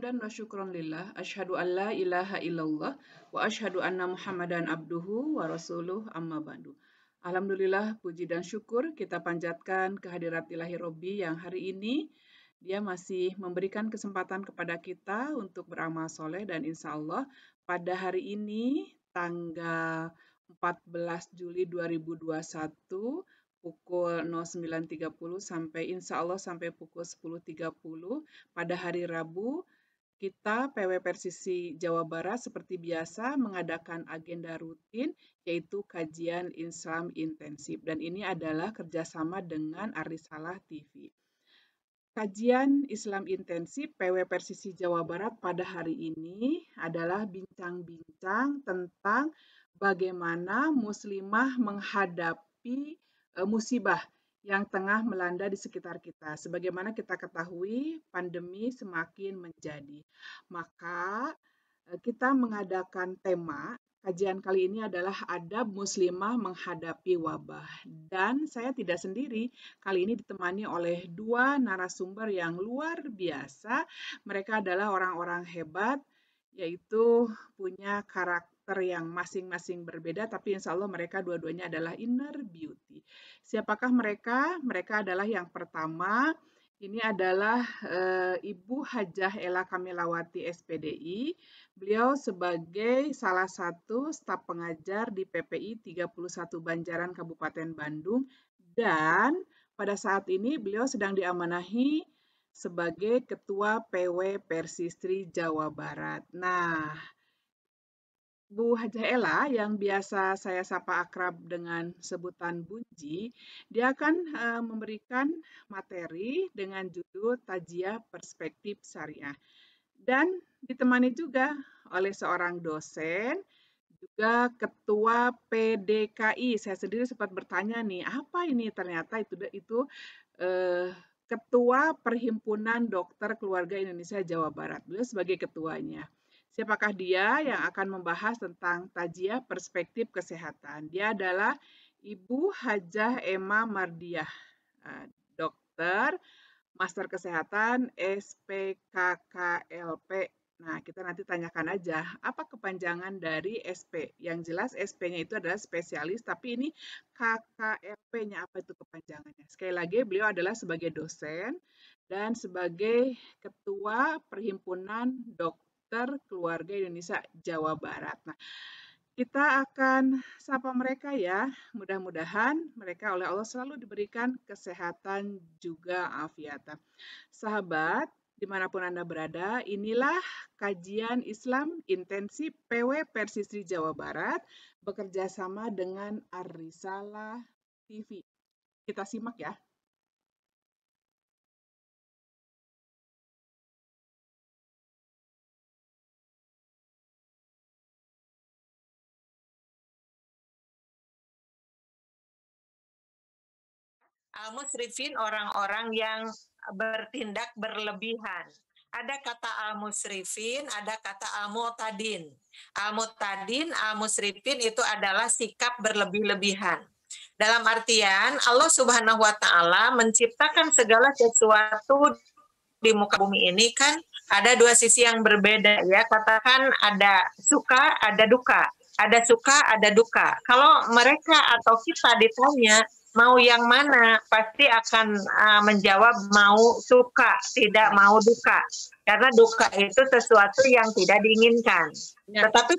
Hamdan wa syukron lillah, asyhadu an la ilaha illallah, wa asyhadu anna muhammadan abduhu wa rasuluh amma ba'du. Alhamdulillah, puji dan syukur kita panjatkan kehadirat ilahi Robbi yang hari ini dia masih memberikan kesempatan kepada kita untuk beramal soleh, dan insya Allah pada hari ini tanggal 14 Juli 2021 pukul 09.30 sampai insya Allah sampai pukul 10.30 pada hari Rabu, kita PW Persisi Jawa Barat seperti biasa mengadakan agenda rutin yaitu kajian Islam intensif, dan ini adalah kerjasama dengan Arisalah TV. Kajian Islam intensif PW Persisi Jawa Barat pada hari ini adalah bincang-bincang tentang bagaimana muslimah menghadapi musibah yang tengah melanda di sekitar kita. Sebagaimana kita ketahui, pandemi semakin menjadi. Maka kita mengadakan tema, kajian kali ini adalah adab muslimah menghadapi wabah. Dan saya tidak sendiri, kali ini ditemani oleh dua narasumber yang luar biasa. Mereka adalah orang-orang hebat, yaitu punya karakter yang masing-masing berbeda, tapi insya Allah mereka dua-duanya adalah inner beauty. Siapakah mereka? Mereka adalah yang pertama, ini adalah Ibu Hajah Ella Kamilawati SPDI. Beliau sebagai salah satu staf pengajar di PPI 31 Banjaran Kabupaten Bandung, dan pada saat ini beliau sedang diamanahi sebagai Ketua PW Persistri Jawa Barat. Nah, Bu Hajah Ella yang biasa saya sapa akrab dengan sebutan Bunji, dia akan memberikan materi dengan judul Tajiah Perspektif Syariah. Dan ditemani juga oleh seorang dosen, juga Ketua PDKI. Saya sendiri sempat bertanya nih, apa ini? Ternyata itu Ketua Perhimpunan Dokter Keluarga Indonesia Jawa Barat. Beliau sebagai ketuanya. Siapakah dia yang akan membahas tentang tajiah perspektif kesehatan? Dia adalah Ibu Hajah Emma Mardiah, dokter, master kesehatan, SPKKLP. Nah, kita nanti tanyakan aja, apa kepanjangan dari SP? Yang jelas SP-nya itu adalah spesialis, tapi ini KKLP-nya apa itu kepanjangannya? Sekali lagi, beliau adalah sebagai dosen dan sebagai Ketua Perhimpunan Dokter Keluarga Indonesia Jawa Barat. Nah, kita akan sapa mereka ya. Mudah-mudahan mereka oleh Allah selalu diberikan kesehatan juga afiatan. Sahabat, dimanapun Anda berada, inilah kajian Islam intensif PW Persistri Jawa Barat bekerja sama dengan Arisalah TV. Kita simak ya. Al-musrifin orang-orang yang bertindak berlebihan. Ada kata al-musrifin, ada kata al-mu'tadin. Al-mu'tadin, al-musrifin itu adalah sikap berlebih-lebihan. Dalam artian Allah Subhanahu wa taala menciptakan segala sesuatu di muka bumi ini kan ada dua sisi yang berbeda ya. Katakan ada suka, ada duka. Ada suka, ada duka. Kalau mereka atau kita ditanya mau yang mana? Pasti akan menjawab mau suka, tidak mau duka. Karena duka itu sesuatu yang tidak diinginkan. Tetapi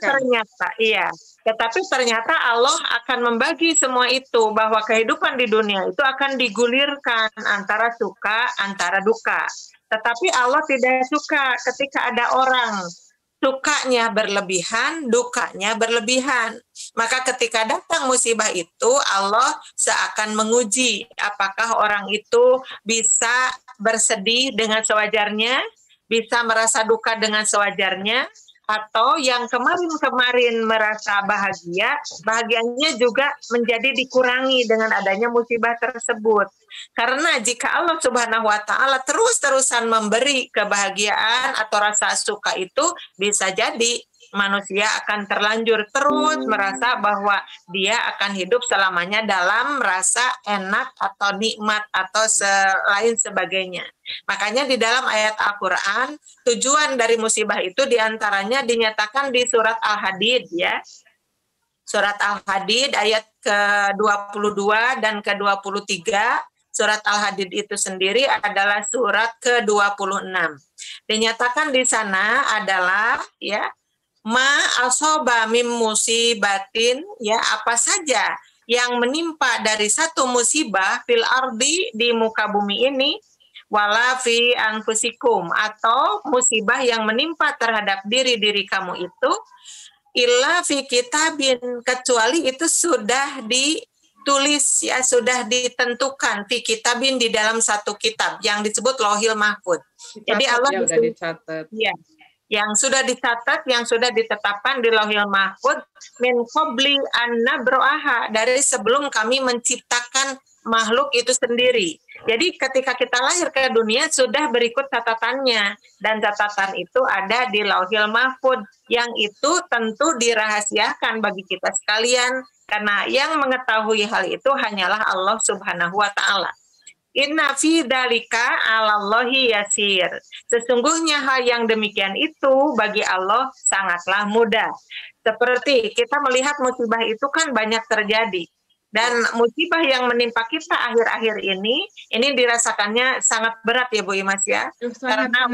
ternyata Allah akan membagi semua itu, bahwa kehidupan di dunia itu akan digulirkan antara suka, antara duka. Tetapi Allah tidak suka ketika ada orang sukanya berlebihan, dukanya berlebihan. Maka ketika datang musibah itu, Allah seakan menguji apakah orang itu bisa bersedih dengan sewajarnya, bisa merasa duka dengan sewajarnya, atau yang kemarin-kemarin merasa bahagia, bahagianya juga menjadi dikurangi dengan adanya musibah tersebut. Karena jika Allah Subhanahu wa Ta'ala terus-terusan memberi kebahagiaan atau rasa suka itu, bisa jadi manusia akan terlanjur terus merasa bahwa dia akan hidup selamanya dalam rasa enak atau nikmat atau lain sebagainya. Makanya di dalam ayat Al-Quran, tujuan dari musibah itu diantaranya dinyatakan di surat Al-Hadid, ya. Surat Al-Hadid ayat ke-22 dan ke-23. Surat Al-Hadid itu sendiri adalah surat ke-26. Dinyatakan di sana adalah, ya, ma asoba mim musibatin, ya, apa saja yang menimpa dari satu musibah fil ardi, di muka bumi ini, wala fi anfusikum, atau musibah yang menimpa terhadap diri-diri kamu itu, illa fi kitabin, kecuali itu sudah ditulis, ya, sudah ditentukan, fi kitabin, di dalam satu kitab yang disebut Lauhil Mahfuz. Jadi Allah sudah dicatat. Ya, yang sudah dicatat, yang sudah ditetapkan di Lauhil Mahfuz, min qabli an nabro'aha, dari sebelum kami menciptakan makhluk itu sendiri. Jadi ketika kita lahir ke dunia sudah berikut catatannya, dan catatan itu ada di Lauhil Mahfuz, yang itu tentu dirahasiakan bagi kita sekalian, karena yang mengetahui hal itu hanyalah Allah Subhanahu wa Ta'ala. Inna fi dzalika 'alallahi yasir. Sesungguhnya hal yang demikian itu bagi Allah sangatlah mudah. Seperti kita melihat musibah itu kan banyak terjadi. Dan musibah yang menimpa kita akhir-akhir ini dirasakannya sangat berat, ya Bu Imas, ya. Karena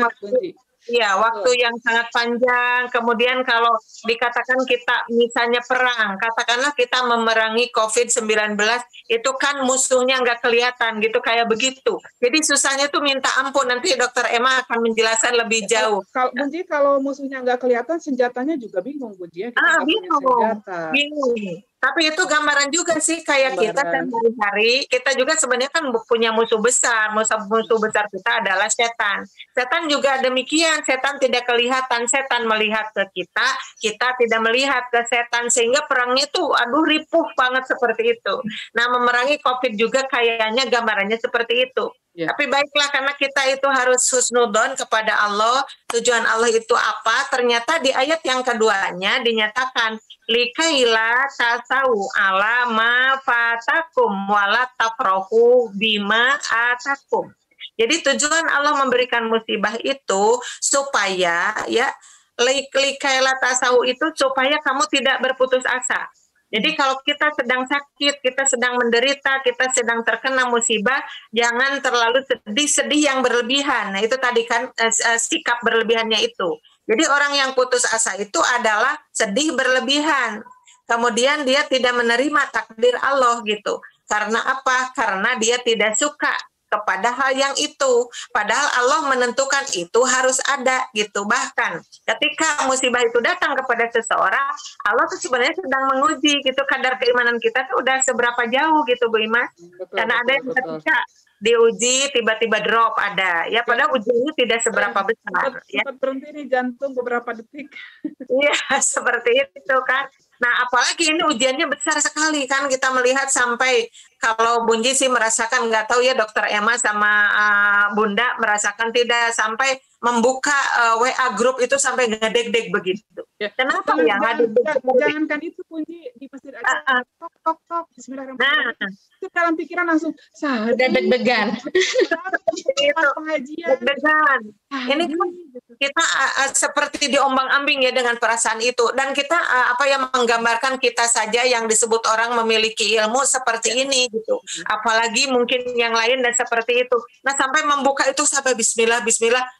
waktu yang sangat panjang. Kemudian kalau dikatakan kita misalnya perang, katakanlah kita memerangi COVID-19, itu kan musuhnya nggak kelihatan gitu, kayak begitu. Jadi susahnya tuh minta ampun. Nanti Dokter Emma akan menjelaskan lebih jauh. Bunji, kalau musuhnya nggak kelihatan, senjatanya juga bingung, Bunji, ya. Kita bingung. Tapi itu gambaran juga sih, kayak kita sehari-hari, kita juga sebenarnya kan punya musuh besar. Musuh besar kita adalah setan. Setan juga demikian, setan tidak kelihatan, setan melihat ke kita, kita tidak melihat ke setan, sehingga perangnya tuh ripuh banget seperti itu. Nah, memerangi COVID juga kayaknya gambarannya seperti itu. Ya. Tapi baiklah, karena kita itu harus husnudon kepada Allah. Tujuan Allah itu apa? Ternyata di ayat yang keduanya dinyatakan likaila tasau ala ma fatakum wala tafrahu bima atakum. Jadi tujuan Allah memberikan musibah itu supaya, ya, likaila tasau itu supaya kamu tidak berputus asa. Jadi kalau kita sedang sakit, kita sedang menderita, kita sedang terkena musibah, jangan terlalu sedih yang berlebihan. Nah, itu tadi kan sikap berlebihannya itu. Jadi orang yang putus asa itu adalah sedih berlebihan. Kemudian dia tidak menerima takdir Allah gitu. Karena apa? Karena dia tidak suka kepada hal yang itu. Padahal Allah menentukan itu harus ada gitu. Bahkan ketika musibah itu datang kepada seseorang, Allah tuh sebenarnya sedang menguji gitu kadar keimanan kita tuh udah seberapa jauh gitu, Bu Imas. Karena ada yang ketika diuji tiba-tiba drop ada. Ya padahal ujiannya tidak seberapa besar. Sempat berhenti nih jantung beberapa detik. Iya, seperti itu kan. Nah, apalagi ini ujiannya besar sekali kan, kita melihat sampai, kalau Bunji sih merasakan, nggak tahu ya Dokter Emma sama Bunda merasakan tidak, sampai membuka WA grup itu sampai ngedeg-deg begitu. Ya. Kenapa ya? Jangankan itu, Bunji, di masjid aja, tok, bismillahirrahmanirrahim. Nah, itu dalam pikiran langsung, udah deg-degan. Pengajian. Deg-degan. Ini kan kita seperti diombang-ambing ya dengan perasaan itu, dan kita menggambarkan kita saja yang disebut orang memiliki ilmu seperti ini gitu, apalagi mungkin yang lain dan seperti itu. Nah sampai membuka itu sampai Bismillah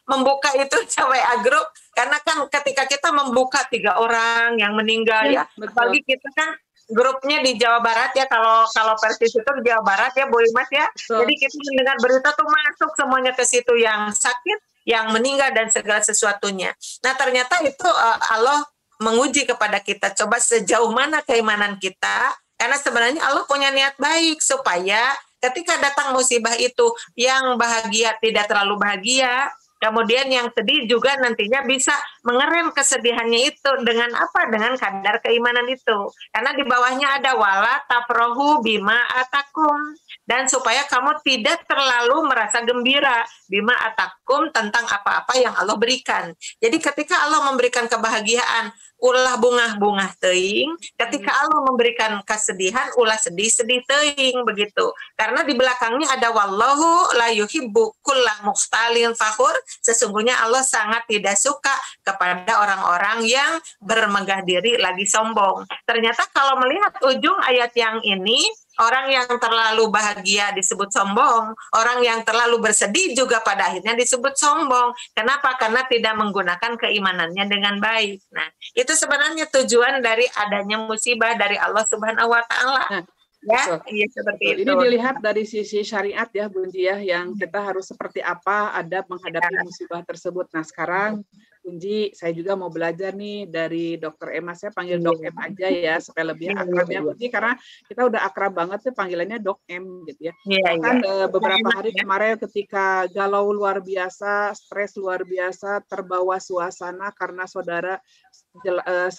membuka itu WA grup, karena kan ketika kita membuka 3 orang yang meninggal ya, apalagi kita kan grupnya di Jawa Barat ya, kalau Persis itu di Jawa Barat ya Bu Imas ya. Jadi kita mendengar berita tuh masuk semuanya ke situ, yang sakit, yang meninggal dan segala sesuatunya. Nah ternyata itu Allah menguji kepada kita, coba sejauh mana keimanan kita, karena sebenarnya Allah punya niat baik supaya ketika datang musibah itu yang bahagia tidak terlalu bahagia, kemudian yang sedih juga nantinya bisa mengerem kesedihannya itu dengan apa? Dengan kadar keimanan itu. Karena di bawahnya ada wala tafrohu bima atakum. Dan supaya kamu tidak terlalu merasa gembira bima atakum tentang apa-apa yang Allah berikan. Jadi ketika Allah memberikan kebahagiaan, ulah bungah-bungah teuing. Ketika Allah memberikan kesedihan, ulah sedih-sedih teuing, begitu. Karena di belakangnya ada wallahu la yuhibbu kulla mukhtalin fakhur. Sesungguhnya Allah sangat tidak suka kepada orang-orang yang bermegah diri lagi sombong. Ternyata kalau melihat ujung ayat yang ini, orang yang terlalu bahagia disebut sombong, orang yang terlalu bersedih juga pada akhirnya disebut sombong. Kenapa? Karena tidak menggunakan keimanannya dengan baik. Nah, itu sebenarnya tujuan dari adanya musibah dari Allah Subhanahu wa Ta'ala. Nah, ya, iya seperti itu. Ini dilihat dari sisi syariat ya, Bunji ya, yang kita harus seperti apa adab menghadapi musibah tersebut. Nah, sekarang Bunji, saya juga mau belajar nih dari Dokter Emma. Saya panggil Dok M aja ya, supaya lebih akrab ya, Bunji, karena kita udah akrab banget tuh panggilannya Dok M gitu ya. Kan beberapa hari kemarin ketika galau luar biasa, stres luar biasa, terbawa suasana karena saudara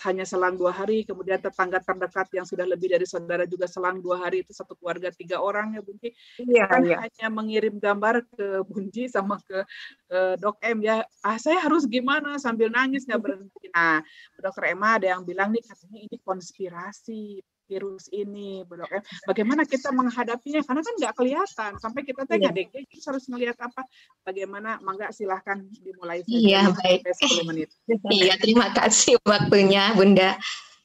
hanya selang 2 hari, kemudian tetangga terdekat yang sudah lebih dari saudara juga selang 2 hari, itu satu keluarga 3 orang ya Bunji. Hanya mengirim gambar ke Bunji sama ke Dok M ya, saya harus gimana sambil nangis nggak berhenti. Nah, Dokter Emma ada yang bilang nih katanya ini konspirasi virus ini, Dok M. Bagaimana kita menghadapinya? Karena kan nggak kelihatan. Sampai kita tanya deh, kita harus melihat apa? Bagaimana? Mangga silahkan dimulai saja. Iya, baik. 10 menit. Iya, terima kasih waktunya, Bunda.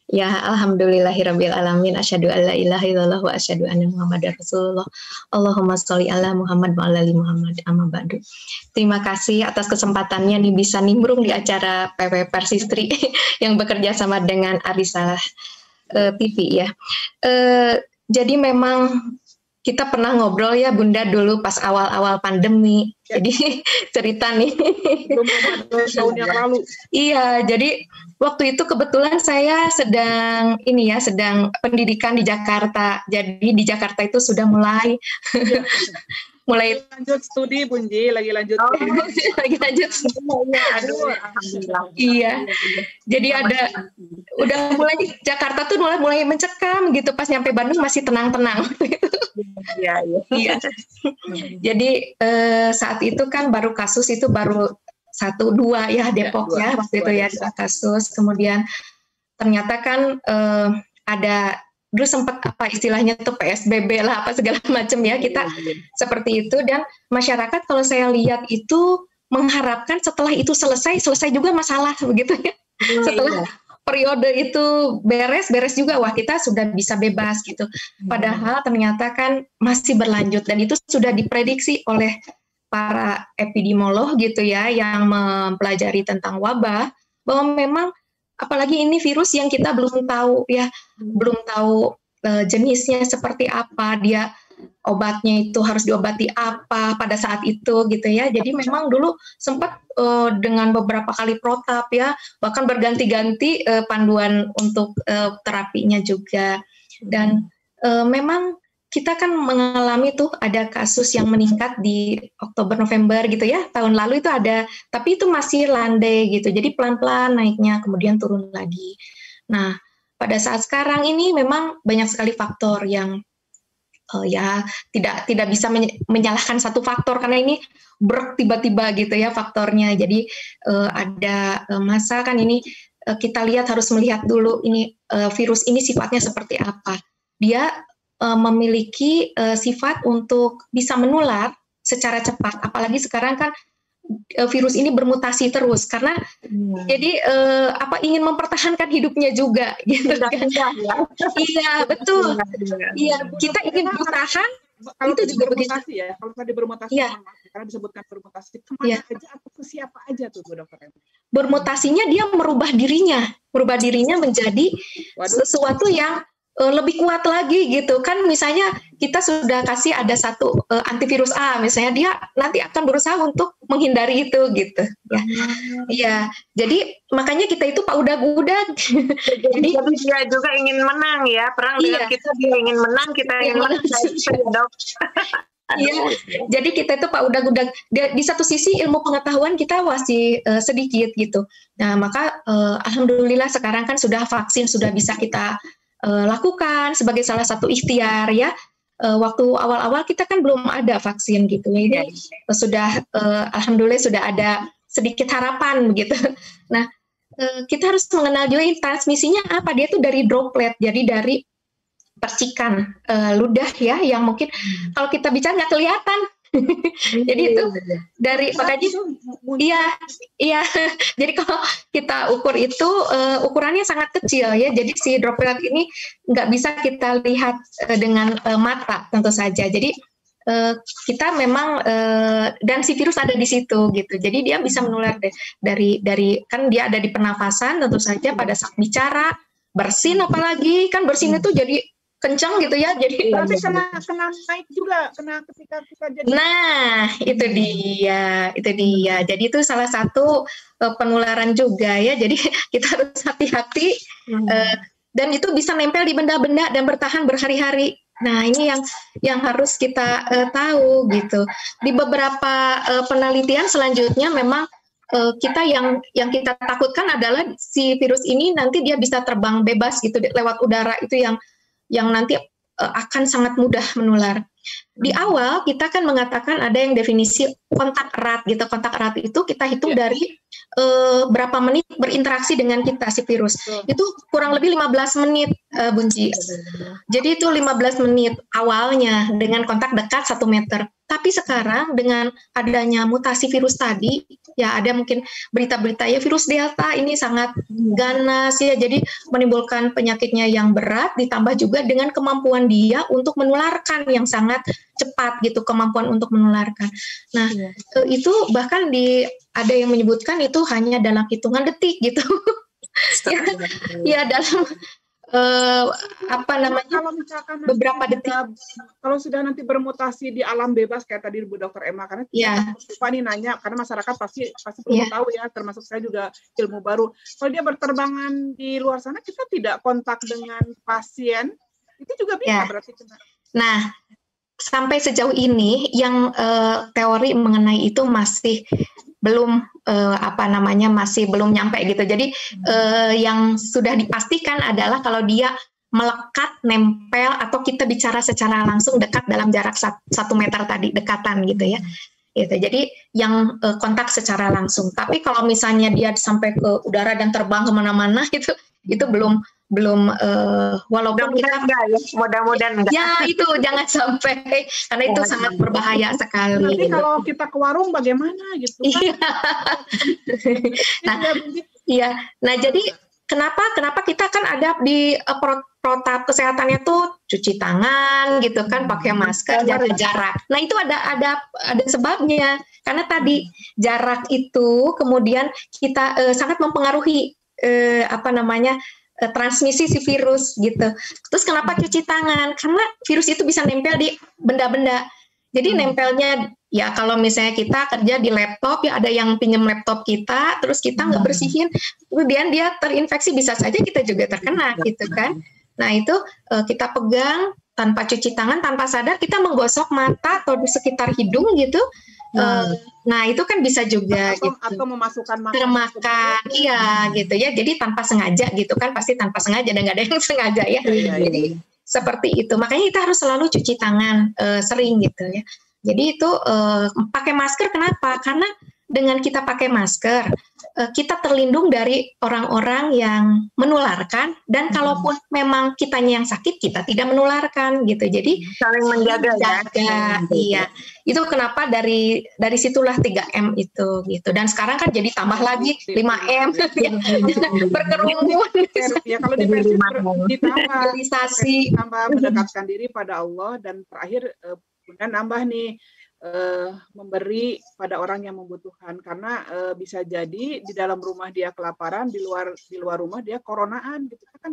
Ya, alhamdulillahirabbil alamin, asyhadu alla ilaha illallah wa asyhadu anna muhammadar rasulullah. Allahumma sholli ala Muhammad wa ala ali Muhammad, amma ba'du. Terima kasih atas kesempatannya nih bisa nimbrung di acara PP Persistri yang bekerja sama dengan Arisa TV ya. Jadi memang kita pernah ngobrol ya Bunda dulu pas awal-awal pandemi. Jadi cerita nih. Tahun yang lalu. Iya, jadi waktu itu kebetulan saya sedang pendidikan di Jakarta. Jadi di Jakarta itu sudah mulai lanjut studi Bunji, lagi lanjut. Lagi lanjut. Iya. Jadi udah mulai Jakarta tuh mulai mencekam gitu, pas nyampe Bandung masih tenang-tenang. Iya. Jadi saat itu kan baru kasus itu baru 1-2 ya Depok ya waktu itu ya 2 kasus. Kemudian ternyata kan ada dulu sempat apa istilahnya tuh PSBB lah apa segala macam ya, kita seperti itu. Dan masyarakat kalau saya lihat itu mengharapkan setelah itu selesai juga masalah begitu ya. Setelah periode itu beres juga, wah kita sudah bisa bebas gitu. Padahal ternyata kan masih berlanjut, dan itu sudah diprediksi oleh para epidemiolog gitu ya yang mempelajari tentang wabah, bahwa memang apalagi ini virus yang kita belum tahu ya, belum tahu jenisnya seperti apa, dia obatnya itu harus diobati apa pada saat itu gitu ya. Jadi memang dulu sempat dengan beberapa kali protap ya, bahkan berganti-ganti panduan untuk terapinya juga. Dan memang kita kan mengalami tuh ada kasus yang meningkat di Oktober November gitu ya, tahun lalu itu ada, tapi itu masih landai gitu, jadi pelan-pelan naiknya kemudian turun lagi. Nah pada saat sekarang ini memang banyak sekali faktor yang ya tidak bisa menyalahkan satu faktor, karena ini tiba-tiba gitu ya faktornya. Jadi ada masa kan ini kita lihat, harus melihat dulu ini virus ini sifatnya seperti apa. Dia memiliki sifat untuk bisa menular secara cepat, apalagi sekarang kan virus ini bermutasi terus karena jadi ingin mempertahankan hidupnya juga gitu kan. Iya, betul. Iya, kita ingin bertahan. Kalau itu juga bermutasi ya, kalau tadi bermutasi karena disebutkan bermutasi kemana aja atau ke siapa aja tuh Bu Dokter? Bermutasinya dia merubah dirinya menjadi sesuatu yang lebih kuat lagi gitu kan. Misalnya kita sudah kasih ada satu antivirus A, misalnya dia nanti akan berusaha untuk menghindari itu gitu ya. Iya, jadi makanya kita itu Pak udag-udag. Jadi dia juga ingin menang ya, perang dengan kita, dia ingin menang, kita ingin menang. Iya, jadi kita itu Pak udag-udag. Di satu sisi ilmu pengetahuan kita masih sedikit gitu. Nah maka alhamdulillah sekarang kan sudah vaksin sudah bisa kita lakukan sebagai salah satu ikhtiar ya. Waktu awal-awal kita kan belum ada vaksin gitu. Jadi sudah alhamdulillah sudah ada sedikit harapan begitu. Nah, kita harus mengenal juga transmisinya apa. Dia tuh dari droplet. Jadi dari percikan ludah ya yang mungkin kalau kita bicara nggak kelihatan. Jadi itu dari makanya iya jadi kalau kita ukur itu ukurannya sangat kecil ya, jadi si droplet ini nggak bisa kita lihat dengan mata tentu saja. Jadi kita memang dan si virus ada di situ gitu, jadi dia bisa menular dari kan dia ada di pernafasan tentu saja pada saat bicara, bersin apalagi kan bersin itu jadi kencang gitu ya, jadi tapi kena naik juga, kena ketika kita jadi. Nah itu dia. Jadi itu salah satu penularan juga ya. Jadi kita harus hati-hati dan itu bisa nempel di benda-benda dan bertahan berhari-hari. Nah ini yang harus kita tahu gitu. Di beberapa penelitian selanjutnya memang kita yang kita takutkan adalah si virus ini nanti dia bisa terbang bebas gitu lewat udara, itu yang nanti akan sangat mudah menular. Di awal kita kan mengatakan ada yang definisi kontak erat gitu. Kontak erat itu kita hitung dari berapa menit berinteraksi dengan kita si virus. Itu kurang lebih 15 menit Bunci. Jadi itu 15 menit awalnya dengan kontak dekat 1 meter. Tapi sekarang dengan adanya mutasi virus tadi, ya ada mungkin berita-berita ya virus Delta ini sangat ganas ya, jadi menimbulkan penyakitnya yang berat, ditambah juga dengan kemampuan dia untuk menularkan yang sangat cepat gitu, kemampuan untuk menularkan. Nah itu bahkan ada yang menyebutkan itu hanya dalam hitungan detik gitu. ya dalam kalau misalkan beberapa detik. Kalau sudah nanti bermutasi di alam bebas kayak tadi Bu Dokter Emma, karena lupa nih nanya, karena masyarakat pasti perlu tahu ya, termasuk saya juga ilmu baru. Kalau dia berterbangan di luar sana, kita tidak kontak dengan pasien, itu juga bisa berarti kena. Nah, sampai sejauh ini yang teori mengenai itu masih belum masih belum nyampe gitu. Jadi yang sudah dipastikan adalah kalau dia melekat, nempel, atau kita bicara secara langsung dekat dalam jarak 1 meter tadi, dekatan gitu ya. Gitu. Jadi yang kontak secara langsung. Tapi kalau misalnya dia sampai ke udara dan terbang kemana-mana itu belum walaupun kita mudah-mudahan enggak. Ya itu jangan sampai, karena itu sangat berbahaya sekali. Nanti kalau kita ke warung bagaimana gitu kan? Nah jadi kenapa kita kan ada di protap kesehatannya tuh cuci tangan gitu kan, pakai masker, jaga jarak. Nah itu ada sebabnya, karena tadi jarak itu kemudian kita sangat mempengaruhi transmisi si virus gitu. Terus kenapa cuci tangan? Karena virus itu bisa nempel di benda-benda. Jadi nempelnya ya kalau misalnya kita kerja di laptop ya, ada yang pinjam laptop kita, terus kita nggak bersihin, kemudian dia terinfeksi, bisa saja kita juga terkena gitu kan. Nah itu kita pegang tanpa cuci tangan, tanpa sadar kita menggosok mata atau di sekitar hidung gitu. Nah itu kan bisa juga atau memasukkan makan, iya gitu ya. Jadi tanpa sengaja gitu kan, pasti tanpa sengaja dan nggak ada yang sengaja ya. Jadi seperti itu. Makanya kita harus selalu cuci tangan sering gitu ya. Jadi itu pakai masker kenapa? Karena dengan kita pakai masker, kita terlindung dari orang-orang yang menularkan, dan kalaupun memang kitanya yang sakit, kita tidak menularkan gitu. Jadi saling menjaga ya. Iya. Itu kenapa dari situlah 3M itu gitu. Dan sekarang kan jadi tambah lagi 5M ya. Berkerumun. Ya kalau di Persib ditambah mendekatkan diri pada Allah, dan terakhir Bunda nambah nih memberi pada orang yang membutuhkan, karena bisa jadi di dalam rumah dia kelaparan, di luar rumah dia coronaan gitu kan.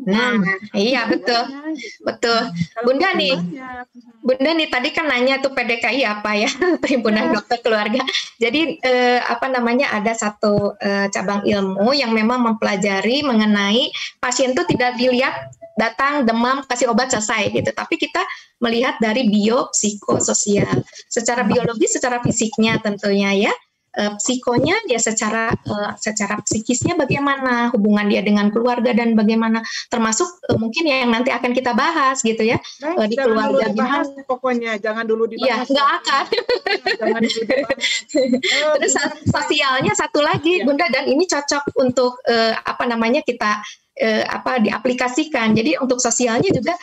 Iya betul. Gitu. Betul. Bunda nih tadi kan nanya tuh PDKI apa ya, Perhimpunan Dokter Keluarga. Jadi ada satu cabang ilmu yang memang mempelajari mengenai pasien tuh tidak dilihat datang demam kasih obat selesai gitu, tapi kita melihat dari biopsikososial, secara biologis, secara fisiknya tentunya ya, psikonya dia secara psikisnya bagaimana, hubungan dia dengan keluarga dan bagaimana, termasuk mungkin yang nanti akan kita bahas gitu ya. Di keluarga dibahas, pokoknya jangan dulu dibahas. Iya, nggak akan. Jangan dulu dibahas. Terus sosialnya satu lagi Bunda, dan ini cocok untuk kita diaplikasikan. Jadi untuk sosialnya juga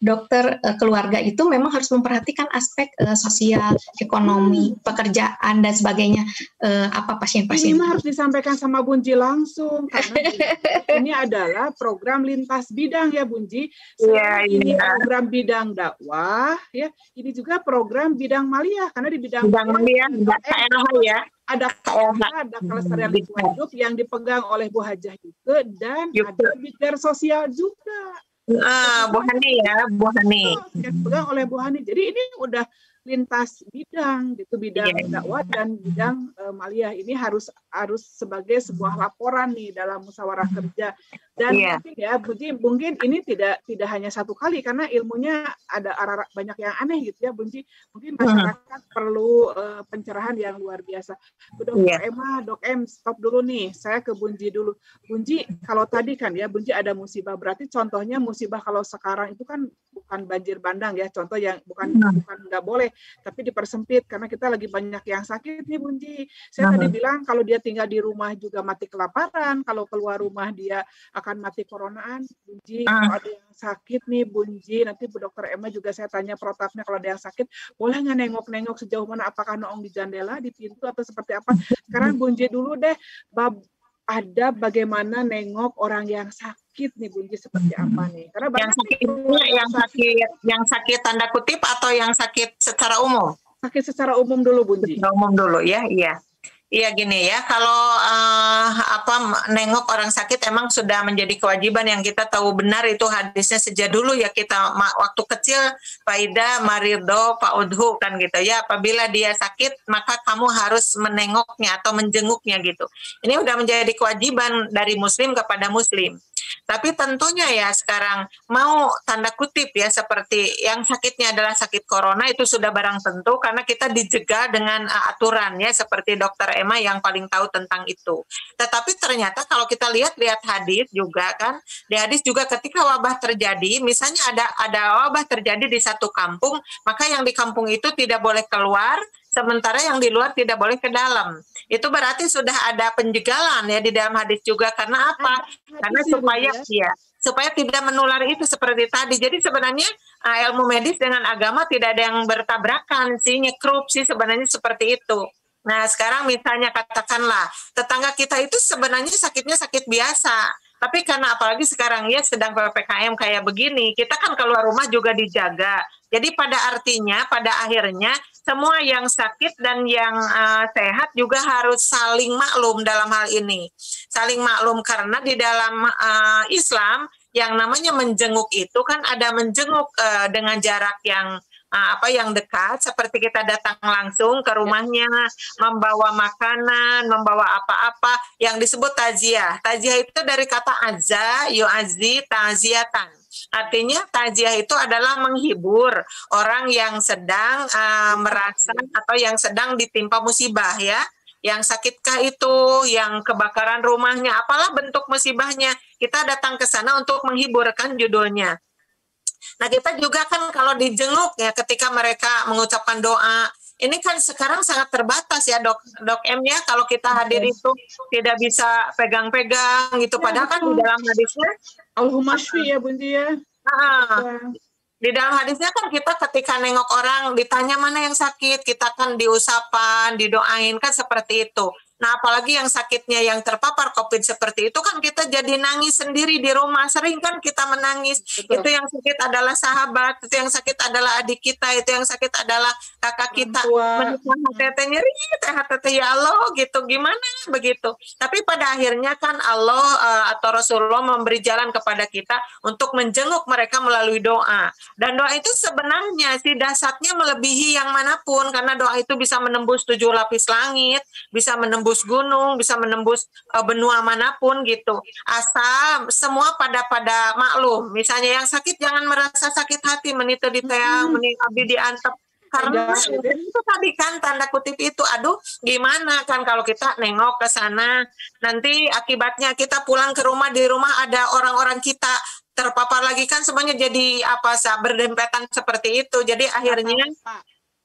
dokter keluarga itu memang harus memperhatikan aspek sosial, ekonomi, pekerjaan dan sebagainya. Pasien-pasien. Ini harus disampaikan sama Bunji langsung, karena ini adalah program lintas bidang ya Bunji. Ini program bidang dakwah ya. Ini juga program bidang maliyah, karena di bidang maliyah ada kelestarian lingkungan hidup yang dipegang oleh Bu Hajah juga, dan ada bidang sosial juga. Bu Hani ya, Bu Hani. Yang dipegang oleh Bu Hani. Jadi ini udah lintas bidang gitu, bidang dakwah dan bidang maliyah. Ini harus sebagai sebuah laporan nih dalam musyawarah kerja. Dan mungkin ya Bunji, mungkin ini tidak hanya satu kali, karena ilmunya ada banyak yang aneh gitu ya Bunji. Mungkin masyarakat perlu pencerahan yang luar biasa. Dokter Emma, Dok M, stop dulu nih. Saya ke Bunji dulu. Bunji, kalau tadi kan ya Bunji ada musibah, berarti contohnya musibah kalau sekarang itu kan bukan banjir bandang ya, contoh yang bukan nggak boleh, tapi dipersempit karena kita lagi banyak yang sakit nih Bunji. Saya tadi bilang kalau dia tinggal di rumah juga mati kelaparan, kalau keluar rumah dia akan mati coronaan. Bunji, kalau ada yang sakit nih Bunji, nanti Bu Dokter Emma juga saya tanya protapnya, kalau ada yang sakit boleh nggak nengok-nengok sejauh mana, apakah noong di jendela, di pintu, atau seperti apa. Sekarang Bunji dulu deh, ada bagaimana nengok orang yang sakit nih Bunji, seperti apa nih? Karena yang sakit tanda kutip atau yang sakit secara umum? Sakit secara umum dulu Bunji. Secara umum dulu ya, Iya gini ya, kalau nengok orang sakit emang sudah menjadi kewajiban yang kita tahu benar, itu hadisnya sejak dulu ya, kita waktu kecil Faida Maridho Fa'udhu kan gitu ya, apabila dia sakit maka kamu harus menengoknya atau menjenguknya gitu. Ini udah menjadi kewajiban dari muslim kepada muslim. Tapi tentunya ya sekarang mau tanda kutip ya, seperti yang sakitnya adalah sakit corona, itu sudah barang tentu karena kita dijaga dengan aturan ya, seperti Dokter Emma yang paling tahu tentang itu. Tetapi ternyata kalau kita lihat hadis juga kan, di hadis juga ketika wabah terjadi, misalnya ada wabah terjadi di satu kampung, maka yang di kampung itu tidak boleh keluar, sementara yang di luar tidak boleh ke dalam. Itu berarti sudah ada penjegalan ya di dalam hadis juga. Karena apa? Karena supaya tidak menular itu seperti tadi. Jadi sebenarnya ilmu medis dengan agama tidak ada yang bertabrakan sih, nyekrup sih sebenarnya seperti itu. Nah sekarang misalnya katakanlah tetangga kita itu sebenarnya sakitnya sakit biasa. Tapi karena apalagi sekarang ya sedang PPKM kayak begini, kita kan keluar rumah juga dijaga. Jadi pada akhirnya semua yang sakit dan yang sehat juga harus saling maklum dalam hal ini. Saling maklum karena di dalam Islam yang namanya menjenguk itu kan ada menjenguk dengan jarak yang dekat, seperti kita datang langsung ke rumahnya, membawa makanan, membawa apa-apa yang disebut taziah. Taziah itu dari kata azza, yu'azzi, ta'ziatan. Artinya taziah itu adalah menghibur orang yang sedang merasa atau yang sedang ditimpa musibah ya. Yang sakitkah itu, yang kebakaran rumahnya, apalah bentuk musibahnya, kita datang ke sana untuk menghibur, kan judulnya. Nah kita juga kan kalau dijenguk ya ketika mereka mengucapkan doa, ini kan sekarang sangat terbatas ya Dok M ya, kalau kita hadir itu tidak bisa pegang-pegang gitu, padahal kan di dalam hadisnya Allahumma shfi ya Bunji ya. Di dalam hadisnya kan kita ketika nengok orang ditanya mana yang sakit, kita kan diusapan, didoain kan seperti itu. Nah, apalagi yang sakitnya yang terpapar COVID seperti itu kan kita jadi nangis sendiri di rumah. Sering kan kita menangis. Betul. Itu yang sakit adalah sahabat, itu yang sakit adalah adik kita, itu yang sakit adalah kakak kita. Hati nyeri, hati ya Allah gitu. Gimana begitu? Tapi pada akhirnya kan Allah atau Rasulullah memberi jalan kepada kita untuk menjenguk mereka melalui doa. Dan doa itu sebenarnya sih dasarnya melebihi yang manapun, karena doa itu bisa menembus 7 lapis langit, bisa menembus gunung, bisa menembus benua manapun gitu. Asal semua pada maklum. Misalnya yang sakit jangan merasa sakit hati, menito diteang, mening abdi diantep. Karena itu tadi kan tanda kutip itu, aduh gimana kan kalau kita nengok ke sana, nanti akibatnya kita pulang ke rumah, di rumah ada orang-orang kita terpapar lagi kan semuanya jadi berdempetan seperti itu. Jadi akhirnya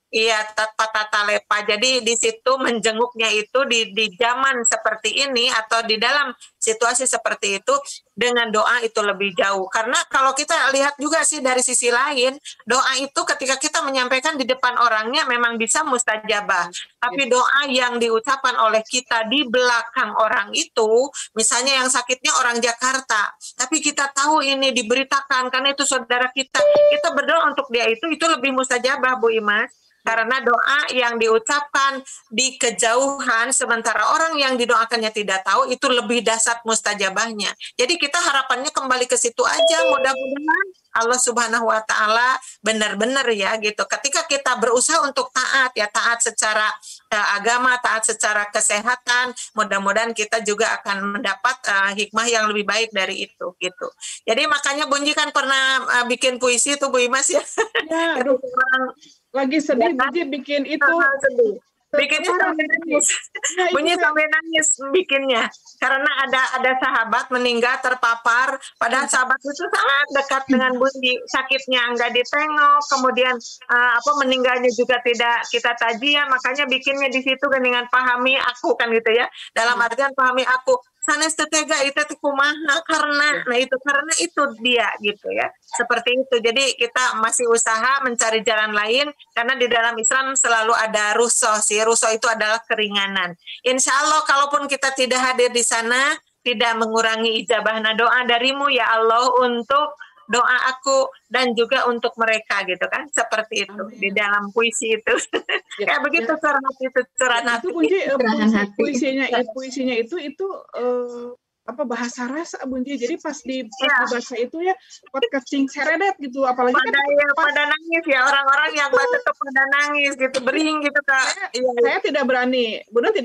iya, tata lepa. Jadi di situ menjenguknya itu di zaman seperti ini atau di dalam situasi seperti itu dengan doa itu lebih jauh. Karena kalau kita lihat juga sih dari sisi lain, doa itu ketika kita menyampaikan di depan orangnya memang bisa mustajabah. Tapi doa yang diucapkan oleh kita di belakang orang itu, misalnya yang sakitnya orang Jakarta, tapi kita tahu ini diberitakan karena itu saudara kita berdoa untuk dia itu lebih mustajabah, Bu Imas. Karena doa yang diucapkan di kejauhan, sementara orang yang didoakannya tidak tahu, itu lebih dahsyat mustajabahnya. Jadi kita harapannya kembali ke situ aja, mudah-mudahan Allah Subhanahu wa Ta'ala benar-benar ya gitu. Ketika kita berusaha untuk taat secara agama, taat secara kesehatan, mudah-mudahan kita juga akan mendapat hikmah yang lebih baik dari itu gitu. Jadi makanya Bunji kan pernah bikin puisi tuh Bu Imas ya. Ya, aduh. Lagi sedih, Bunji bikin itu. Bikinnya sampai nangis. Bunyi sampai nangis bikinnya. Karena ada sahabat meninggal terpapar, padahal sahabat itu sangat dekat dengan Bunji. Sakitnya enggak ditengok, kemudian meninggalnya juga tidak kita tajiah, makanya bikinnya di situ dengan pahami aku kan gitu ya. Dalam artian pahami aku. Sanes tetega itu kumaha karena itu dia gitu ya, seperti itu. Jadi kita masih usaha mencari jalan lain karena di dalam Islam selalu ada rukhsah sih. Rukhsah itu adalah keringanan. Insya Allah kalaupun kita tidak hadir di sana, tidak mengurangi ijabahna doa darimu ya Allah untuk doa aku dan juga untuk mereka gitu kan, seperti itu. Amin. Di dalam puisi itu ya, kayak begitu curahan hati. Puisinya itu bahasa rasa Bunji. Jadi pas di bahasa itu ya kecing seredet gitu, apalagi pada nangis ya, orang-orang yang baca itu pada nangis gitu, bering gitu Kak. Saya tidak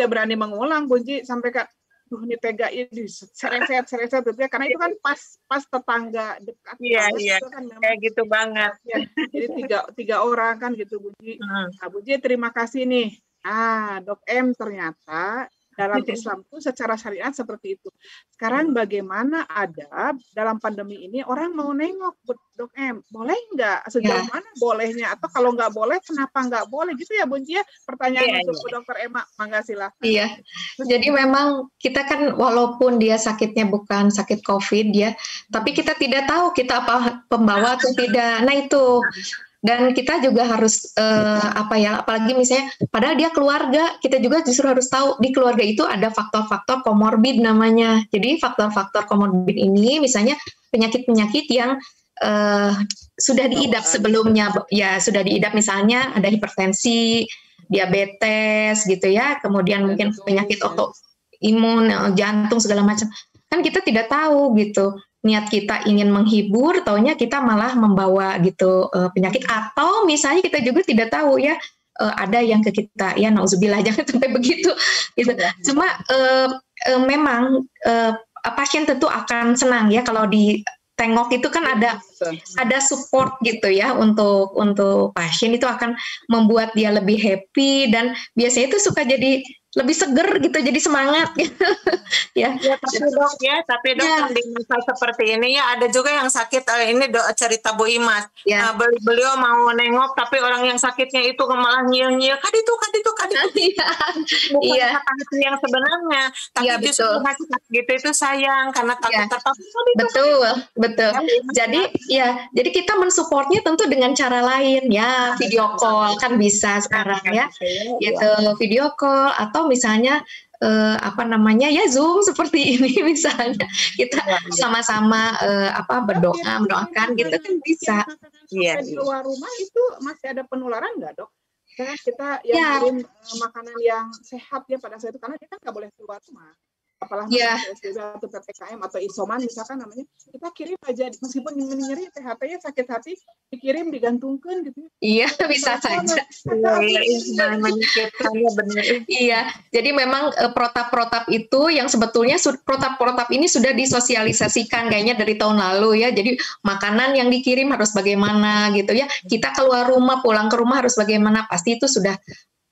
berani mengulang Bunji sampai Kak ini tega ini sereset gitu ya, karena itu kan pas tetangga dekat. Iya. Kan kayak gitu banget. Ya, jadi tiga orang kan gitu Bunji. Nah, Bunji terima kasih nih. Dok M ternyata dalam Islam itu secara syariat seperti itu. Sekarang bagaimana ada dalam pandemi ini orang mau nengok Dok M, boleh nggak? Sejauh mana bolehnya? Atau kalau nggak boleh, kenapa nggak boleh? Gitu ya Bunji ya, pertanyaan untuk Dokter Emma. Mangga silakan. Iya, jadi memang kita kan walaupun dia sakitnya bukan sakit COVID ya, tapi kita tidak tahu kita apa pembawa atau tidak. Nah itu. Dan kita juga harus apalagi misalnya padahal dia keluarga, kita juga justru harus tahu di keluarga itu ada faktor-faktor komorbid namanya. Jadi faktor-faktor komorbid ini misalnya penyakit-penyakit yang sudah diidap sebelumnya, ya sudah diidap misalnya ada hipertensi, diabetes gitu ya, kemudian mungkin penyakit autoimun, jantung segala macam. Kan kita tidak tahu gitu. Niat kita ingin menghibur, taunya kita malah membawa gitu penyakit, atau misalnya kita juga tidak tahu ya ada yang ke kita ya, nauzubillah jangan sampai begitu gitu. Cuma memang pasien tentu akan senang ya kalau ditengok itu kan ada support gitu ya untuk pasien, itu akan membuat dia lebih happy dan biasanya itu suka jadi lebih seger gitu, jadi semangat gitu. ya. Ya, tapi dok Ya. kan di masa seperti ini ya ada juga yang sakit. Ini cerita Bu Imas. Ya. Beliau mau nengok tapi orang yang sakitnya itu malah nyil-nyil. Kaditu. Bukan Iya. kata hati yang sebenarnya, tapi Iya, justru betul. hati gitu itu sayang karena takut Iya. terpapar. Betul. Jadi kita mensupportnya tentu dengan cara lain ya, video call kan bisa sekarang ya, gitu, video call atau misalnya ya Zoom seperti ini misalnya kita sama-sama berdoa mendoakan gitu kan bisa. Iya. Keluar rumah itu masih ada penularan nggak, Dok? Kita yang kirim makanan yang sehat ya pada saat itu, karena kita nggak boleh keluar rumah. Apalagi PSBB atau PPKM atau isoman misalkan namanya, kita kirim aja meskipun nyeri THP-nya sakit hati dikirim digantungkan gitu. Iya, bisa saja. Iya, jadi memang protap-protap itu yang sebetulnya protap-protap ini sudah disosialisasikan kayaknya dari tahun lalu ya. Jadi makanan yang dikirim harus bagaimana gitu ya. Kita keluar rumah, pulang ke rumah harus bagaimana, pasti itu sudah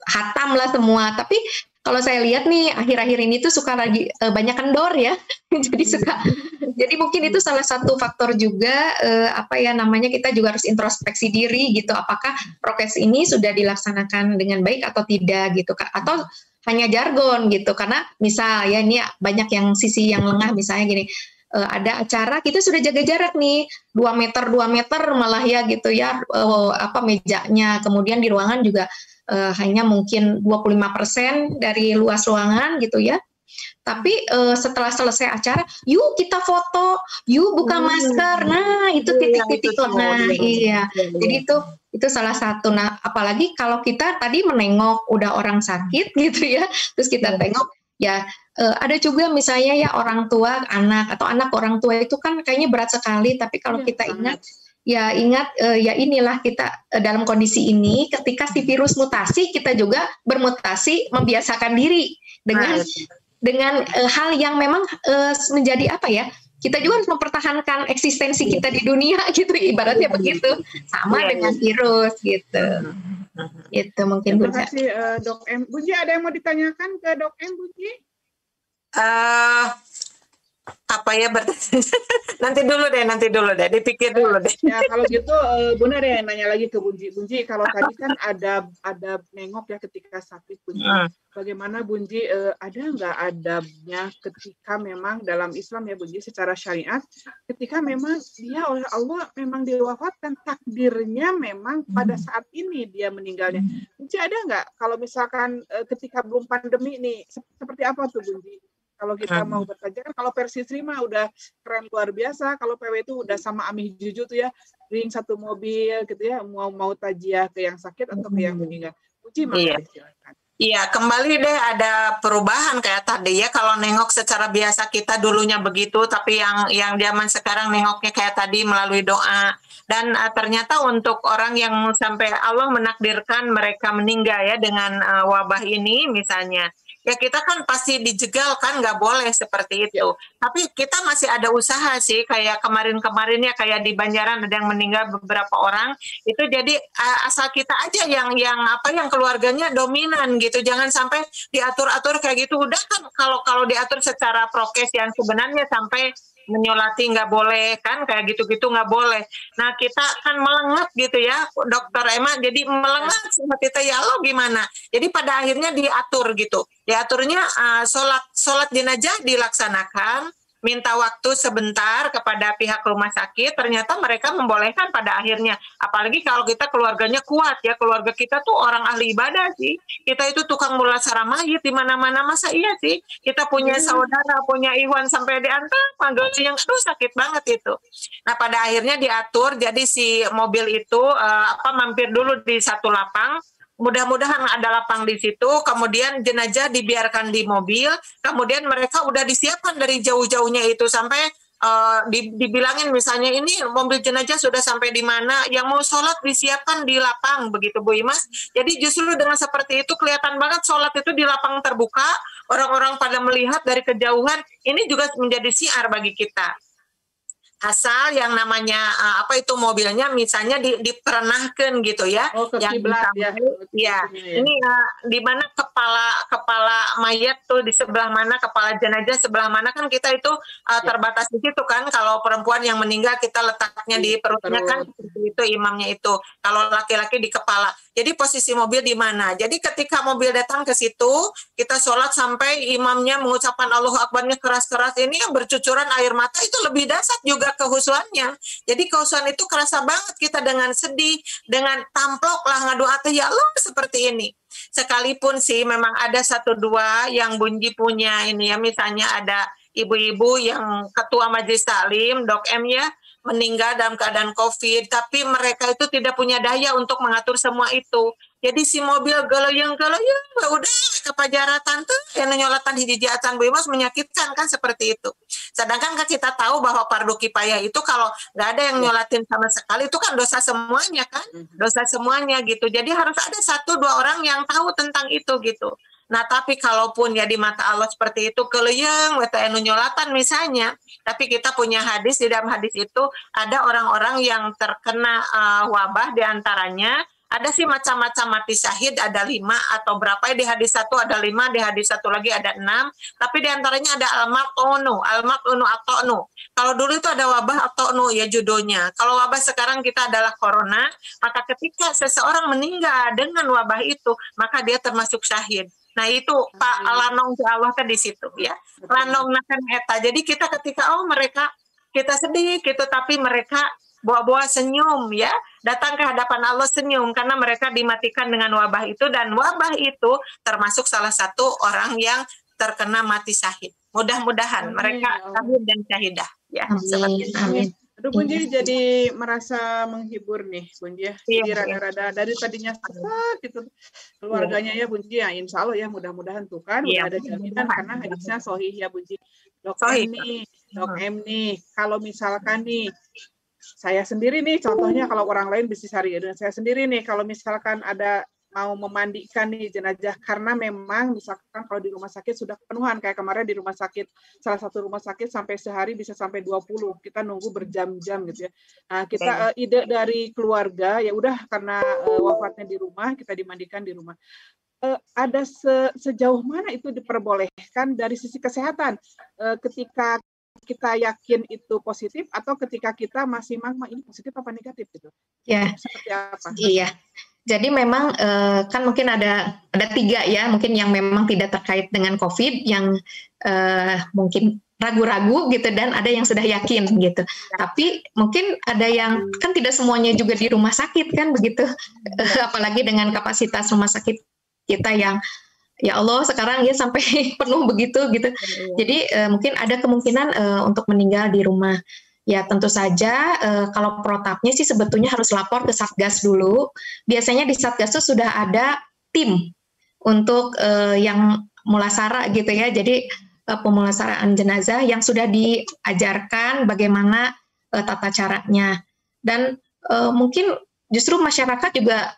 hatam lah semua. Tapi kalau saya lihat nih akhir-akhir ini tuh suka lagi banyak kendor ya, jadi mungkin itu salah satu faktor juga kita juga harus introspeksi diri gitu, apakah prokes ini sudah dilaksanakan dengan baik atau tidak gitu, atau hanya jargon gitu, karena misal ya ini banyak yang sisi yang lengah misalnya gini. Ada acara kita sudah jaga jarak nih 2 meter malah ya gitu ya, mejanya, kemudian di ruangan juga hanya mungkin 25% dari luas ruangan gitu ya. Tapi setelah selesai acara, yuk kita foto, yuk buka masker. Nah, itu titik-titik lengah. Iya. Jadi itu salah satu. Nah, apalagi kalau kita tadi menengok udah orang sakit gitu ya, terus kita tengok ya ada juga misalnya ya orang tua anak atau anak orang tua itu kan kayaknya berat sekali, tapi kalau kita ingat inilah kita dalam kondisi ini ketika si virus mutasi, kita juga bermutasi membiasakan diri dengan hal yang memang menjadi kita juga harus mempertahankan eksistensi kita di dunia gitu, ibaratnya begitu, sama dengan virus gitu. Itu mungkin. Terima kasih Dok M. Bunji, ada yang mau ditanyakan ke Dok M, Bunji? Nanti dulu deh, dipikir dulu deh. Ya kalau gitu Bunda deh nanya lagi ke Bunji. Bunji, kalau tadi kan ada nengok ya ketika sakit Bunji. Bagaimana Bunji, ada nggak adabnya ketika memang dalam Islam ya Bunji secara syariat, ketika memang dia oleh Allah memang diwafatkan, takdirnya memang pada saat ini dia meninggalnya. Bunji, ada nggak kalau misalkan ketika belum pandemi nih, seperti apa tuh Bunji? Kalau kita mau bertanya kan, kalau versi Sri mah udah keren luar biasa. Kalau PW itu udah sama Amih Juju tuh ya, ring satu mobil gitu ya, mau tajiah ke yang sakit atau ke yang meninggal. Uji maka silakan. Iya, kembali deh ada perubahan kayak tadi ya. Kalau nengok secara biasa kita dulunya begitu, tapi yang zaman sekarang nengoknya kayak tadi melalui doa. Dan ternyata untuk orang yang sampai Allah menakdirkan mereka meninggal ya dengan wabah ini misalnya, ya kita kan pasti dijegal kan, nggak boleh seperti itu. Tapi kita masih ada usaha sih, kayak kemarin ya kayak di Banjaran ada yang meninggal beberapa orang. Itu jadi asal kita aja yang keluarganya dominan gitu, jangan sampai diatur-atur kayak gitu. Udah kan kalau diatur secara prokes yang sebenarnya sampai menyolati nggak boleh kan, kayak gitu-gitu nggak boleh. Nah kita kan melengah gitu ya Dokter Emma, jadi melengah seperti itu ya Allah gimana. Jadi pada akhirnya diatur gitu, diaturnya sholat jenazah dilaksanakan, minta waktu sebentar kepada pihak rumah sakit, ternyata mereka membolehkan pada akhirnya. Apalagi kalau kita keluarganya kuat ya, keluarga kita tuh orang ahli ibadah sih. Kita itu tukang mulasara mayit di mana-mana, masa iya sih? Kita punya saudara, punya ikhwan sampai diantar, panggilnya yang sakit banget itu. Nah pada akhirnya diatur, jadi si mobil itu mampir dulu di satu lapang. Mudah-mudahan ada lapang di situ, kemudian jenazah dibiarkan di mobil, kemudian mereka udah disiapkan dari jauh-jauhnya itu sampai dibilangin misalnya ini mobil jenazah sudah sampai di mana, yang mau sholat disiapkan di lapang, begitu Bu Imas. Jadi justru dengan seperti itu kelihatan banget sholat itu di lapang terbuka, orang-orang pada melihat dari kejauhan, ini juga menjadi syiar bagi kita. asal yang namanya mobilnya misalnya diperenahkan gitu ya. Oh, ke kiblat ya. Ya, ini di mana kepala mayat tuh di sebelah mana, kepala jenazah sebelah mana, kan kita itu terbatas di situ kan. Kalau perempuan yang meninggal kita letaknya di perutnya kan, itu imamnya itu. Kalau laki-laki di kepala. Jadi posisi mobil di mana? Jadi ketika mobil datang ke situ, kita sholat sampai imamnya mengucapkan Allahu Akbarnya keras-keras, ini yang bercucuran air mata, itu lebih dahsyat juga kehusuannya. Jadi kehusuan itu kerasa banget, kita dengan sedih, dengan tamplok lah ngadu ateh, ya Allah seperti ini. Sekalipun sih memang ada 1-2 yang Bunji punya ini ya, misalnya ada ibu-ibu yang ketua majelis taklim, Dok M ya, meninggal dalam keadaan COVID, tapi mereka itu tidak punya daya untuk mengatur semua itu. Jadi si mobil geloyang-geloyang, udah kepajaratan tuh, yang nyolatan hiji-hijatan Bu Imas menyakitkan kan seperti itu. Sedangkan kan kita tahu bahwa fardu kifayah itu kalau nggak ada yang nyolatin sama sekali, itu kan dosa semuanya kan, dosa semuanya gitu. Jadi harus ada 1-2 orang yang tahu tentang itu gitu. Nah, tapi kalaupun ya di mata Allah seperti itu, keleyeng, WTN nyolatan misalnya, tapi kita punya hadis, di dalam hadis itu ada orang-orang yang terkena wabah, diantaranya ada sih macam-macam mati syahid, ada 5 atau berapa ya, di hadis 1 ada 5, di hadis 1 lagi ada 6, tapi diantaranya ada al-mat'unu atau. Kalau dulu itu ada wabah atau ya judulnya. Kalau wabah sekarang kita adalah corona, maka ketika seseorang meninggal dengan wabah itu, maka dia termasuk syahid. Nah itu Pak lanong Allah kan di situ ya. Lanong nakan eta. Jadi kita ketika mereka kita sedih gitu, tapi mereka bawa-bawa senyum ya, datang ke hadapan Allah senyum karena mereka dimatikan dengan wabah itu, dan wabah itu termasuk salah satu orang yang terkena mati syahid. Mudah-mudahan mereka syahid dan syahidah ya. Amin. Amin. Aduh Bunji jadi merasa menghibur nih Bunji ya. Jadi rada-rada dari tadinya gitu keluarganya ya Bunji ya, insya Allah ya, mudah-mudahan tuh kan udah ada jaminan karena hadisnya sahih ya Bunji. Dok M nih, kalau misalkan nih saya sendiri nih, contohnya kalau orang lain bisa cari ya, dan saya sendiri nih kalau misalkan ada mau memandikan nih jenazah, karena memang misalkan kalau di rumah sakit sudah kepenuhan, kayak kemarin di rumah sakit, salah satu rumah sakit sampai sehari bisa sampai 20, kita nunggu berjam-jam gitu ya. Nah kita ide dari keluarga, ya udah karena wafatnya di rumah, kita dimandikan di rumah. Ada sejauh mana itu diperbolehkan dari sisi kesehatan, ketika kita yakin itu positif atau ketika kita masih ini positif apa negatif gitu? Ya. Seperti apa? Iya. Jadi memang kan mungkin ada 3 ya, mungkin yang memang tidak terkait dengan COVID, yang mungkin ragu-ragu gitu, dan ada yang sudah yakin gitu. Tapi mungkin ada yang kan tidak semuanya juga di rumah sakit kan begitu, apalagi dengan kapasitas rumah sakit kita yang ya Allah sekarang ya sampai penuh begitu gitu. Jadi mungkin ada kemungkinan untuk meninggal di rumah. Ya tentu saja kalau protapnya sih sebetulnya harus lapor ke Satgas dulu. Biasanya di Satgas itu sudah ada tim untuk yang mulasara gitu ya. Jadi pemulasaraan jenazah yang sudah diajarkan bagaimana tata caranya. Dan mungkin justru masyarakat juga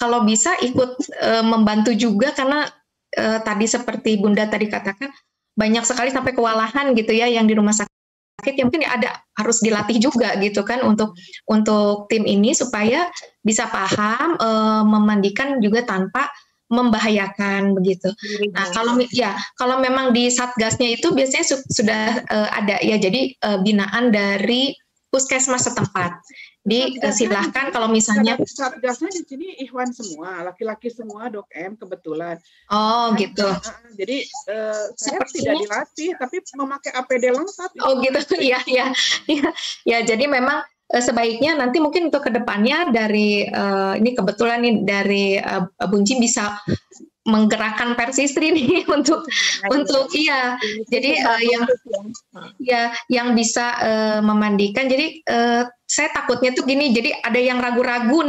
kalau bisa ikut membantu juga, karena tadi seperti Bunda tadi katakan banyak sekali sampai kewalahan gitu ya yang di rumah sakit, ya mungkin ada harus dilatih juga gitu kan untuk tim ini supaya bisa paham memandikan juga tanpa membahayakan begitu. Nah kalau memang di Satgasnya itu biasanya sudah ada ya, jadi binaan dari puskesmas setempat. Silahkan kalau misalnya Satgasnya di sini ikhwan semua, laki-laki semua Dok M kebetulan. Oh gitu. Jadi saya tidak dilatih tapi memakai APD lengkap. Oh gitu. Iya. Ya jadi memang sebaiknya nanti mungkin untuk kedepannya dari ini kebetulan nih dari Bunji bisa menggerakkan Persistri nih untuk iya. Jadi yang bisa memandikan. Jadi saya takutnya tuh gini, jadi ada yang ragu-ragu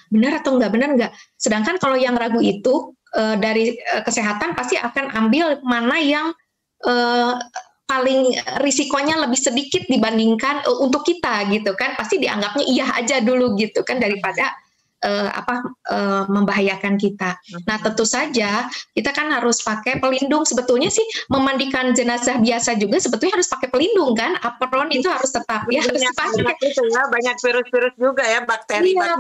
benar atau enggak. Sedangkan kalau yang ragu itu dari kesehatan pasti akan ambil mana yang paling risikonya lebih sedikit dibandingkan untuk kita gitu kan, pasti dianggapnya iya aja dulu gitu kan, daripada membahayakan kita. Nah, tentu saja kita kan harus pakai pelindung. Sebetulnya sih memandikan jenazah biasa juga sebetulnya harus pakai pelindung kan. Apron itu harus tetap ya harus dipakai. Banyak virus-virus juga ya, bakteri. Iya,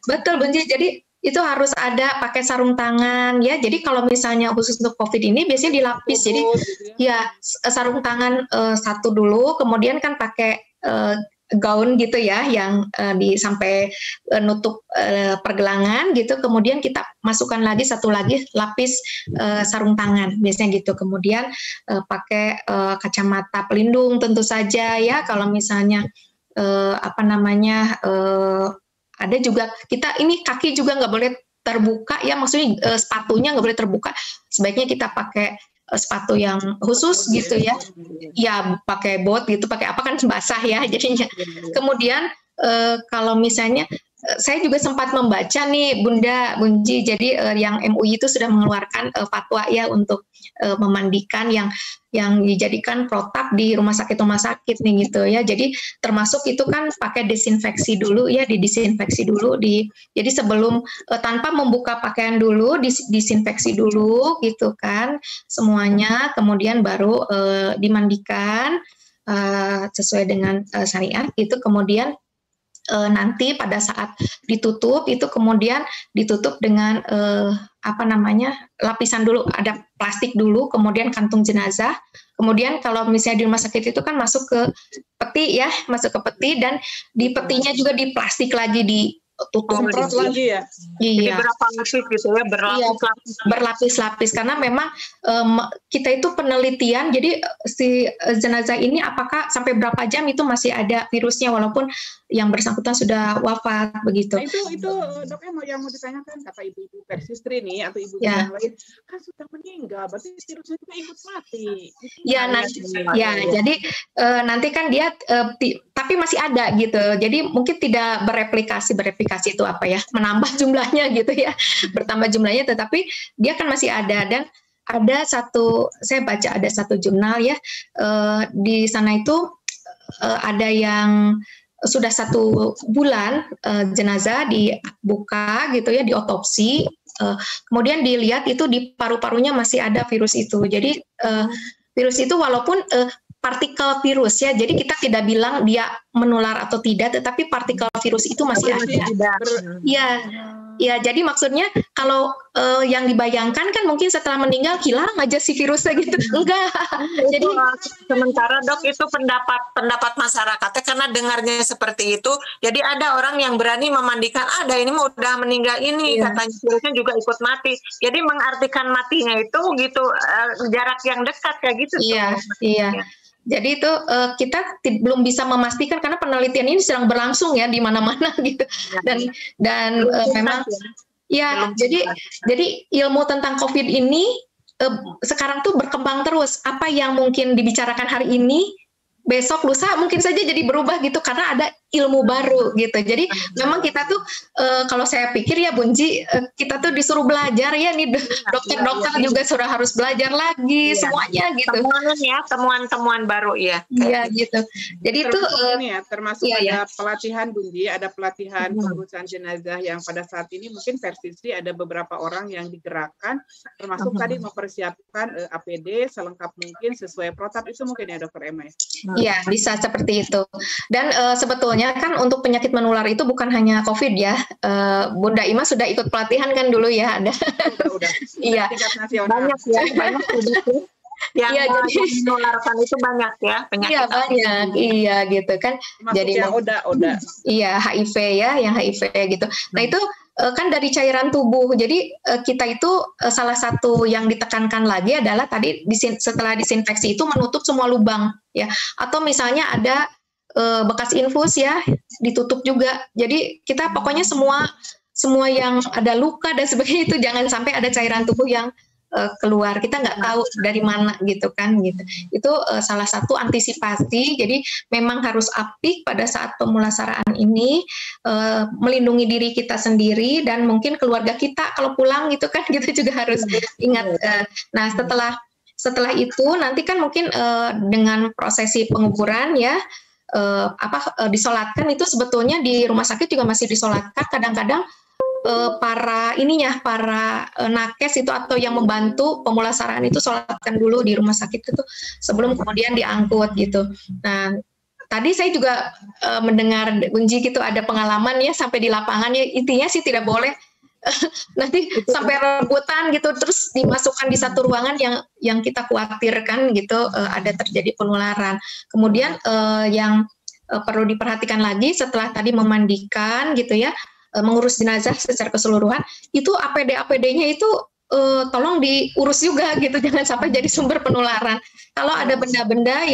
betul Bunji. Jadi itu harus ada pakai sarung tangan ya. Jadi kalau misalnya khusus untuk COVID ini biasanya dilapis. Jadi ya sarung tangan satu dulu, kemudian kan pakai gaun gitu ya yang sampai nutup pergelangan gitu. Kemudian kita masukkan lagi satu lagi lapis sarung tangan biasanya gitu. Kemudian pakai kacamata pelindung tentu saja ya. Kalau misalnya ada juga kita ini kaki juga nggak boleh terbuka ya, maksudnya sepatunya nggak boleh terbuka, sebaiknya kita pakai sepatu yang khusus gitu ya, ya pakai bot gitu, pakai apa kan basah ya jadinya. Kemudian kalau misalnya saya juga sempat membaca nih Bunda Bunji, jadi yang MUI itu sudah mengeluarkan fatwa ya untuk memandikan yang dijadikan protap di rumah sakit nih gitu ya. Jadi termasuk itu kan pakai desinfeksi dulu ya, didesinfeksi dulu jadi sebelum tanpa membuka pakaian dulu disinfeksi dulu gitu kan semuanya, kemudian baru dimandikan sesuai dengan syariat itu. Kemudian nanti pada saat ditutup itu kemudian ditutup dengan lapisan dulu, ada plastik dulu, kemudian kantung jenazah, kemudian kalau misalnya di rumah sakit itu kan masuk ke peti ya, masuk ke peti, dan di petinya juga di plastik lagi, ditutup lagi ya. Iya. Jadi berapa lapis gitu ya, berlapis-lapis karena memang kita itu penelitian, jadi si jenazah ini apakah sampai berapa jam itu masih ada virusnya walaupun yang bersangkutan sudah wafat begitu. Nah, itu dok yang mau ditanyakan, kata ibu-ibu persistri nih atau ibu yang lain kan sudah meninggal, berarti virusnya juga ikut mati. Jadi nanti kan dia tapi masih ada gitu, jadi mungkin tidak bereplikasi itu apa ya, menambah jumlahnya gitu ya, bertambah jumlahnya, tetapi dia kan masih ada. Dan ada saya baca ada satu jurnal ya, di sana itu ada yang sudah 1 bulan jenazah dibuka gitu ya, diotopsi, kemudian dilihat itu di paru-parunya masih ada virus itu. Jadi virus itu walaupun partikel virus ya, jadi kita tidak bilang dia menular atau tidak, tetapi partikel virus itu masih ada. Ya, jadi maksudnya kalau yang dibayangkan kan mungkin setelah meninggal hilang aja si virusnya gitu, enggak. Jadi sementara dok itu pendapat masyarakatnya karena dengarnya seperti itu, jadi ada orang yang berani memandikan, ada ini mau udah meninggal ini, katanya virusnya juga ikut mati. Jadi mengartikan matinya itu gitu jarak yang dekat kayak gitu. Iya. Jadi itu kita belum bisa memastikan karena penelitian ini sedang berlangsung ya di mana-mana gitu. Dan memang ya jadi ilmu tentang COVID ini sekarang tuh berkembang terus. Apa yang mungkin dibicarakan hari ini, besok lusa mungkin saja jadi berubah gitu karena ada ilmu baru gitu. Jadi memang kita tuh kalau saya pikir ya Bunji, kita tuh disuruh belajar ya nih, dokter-dokter juga sudah harus belajar lagi semuanya gitu. Temuan-temuan baru ya. Iya gitu. Jadi itu termasuk ada pelatihan Bunji, ada pelatihan pengurusan jenazah yang pada saat ini mungkin persistri ada beberapa orang yang digerakkan, termasuk tadi mempersiapkan APD selengkap mungkin sesuai protap itu mungkin ya Dokter Emma. Iya, bisa seperti itu. Dan sebetulnya kan untuk penyakit menular itu bukan hanya COVID ya. Bunda Ima sudah ikut pelatihan kan dulu ya, ada. Udah. Iya. Banyak yang menularkan itu banyak ya penyakit. Iya banyak, iya gitu kan. Jadi yang udah. Iya, HIV ya, yang HIV gitu. Nah itu kan dari cairan tubuh. Jadi kita itu salah satu yang ditekankan lagi adalah tadi setelah disinfeksi itu menutup semua lubang ya. Atau misalnya ada bekas infus ya, ditutup juga. Jadi kita pokoknya semua yang ada luka dan sebagainya itu jangan sampai ada cairan tubuh yang keluar, kita nggak tahu dari mana gitu kan gitu. Itu salah satu antisipasi. Jadi memang harus apik pada saat pemulasaraan ini, melindungi diri kita sendiri dan mungkin keluarga kita kalau pulang gitu kan, gitu juga harus ingat. Nah setelah itu nanti kan mungkin dengan prosesi penguburan ya, disolatkan itu sebetulnya di rumah sakit juga masih disolatkan. Kadang-kadang para nakes itu atau yang membantu pemulasaraan itu sholatkan dulu di rumah sakit itu sebelum kemudian diangkut gitu. Nah, tadi saya juga mendengar Bunji gitu ada pengalaman ya sampai di lapangan ya, intinya sih tidak boleh nanti sampai rebutan gitu terus dimasukkan di satu ruangan yang kita khawatirkan gitu ada terjadi penularan. Kemudian yang perlu diperhatikan lagi setelah tadi memandikan gitu ya, mengurus jenazah secara keseluruhan, itu APD-nya itu tolong diurus juga gitu, jangan sampai jadi sumber penularan. Kalau ada benda-benda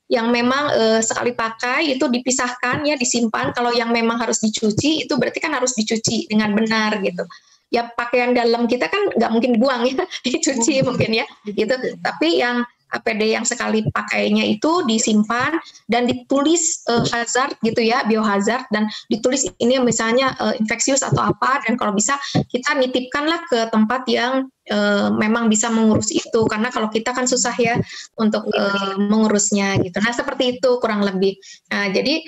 yang memang sekali pakai itu dipisahkan ya, disimpan. Kalau yang memang harus dicuci itu berarti kan harus dicuci dengan benar gitu. Ya pakaian dalam kita kan nggak mungkin dibuang ya, dicuci mungkin ya gitu. Tapi yang APD yang sekali pakainya itu disimpan dan ditulis hazard gitu ya, biohazard, dan ditulis ini misalnya infeksius atau apa, dan kalau bisa kita nitipkanlah ke tempat yang memang bisa mengurus itu, karena kalau kita kan susah ya untuk mengurusnya gitu. Nah seperti itu kurang lebih. Nah jadi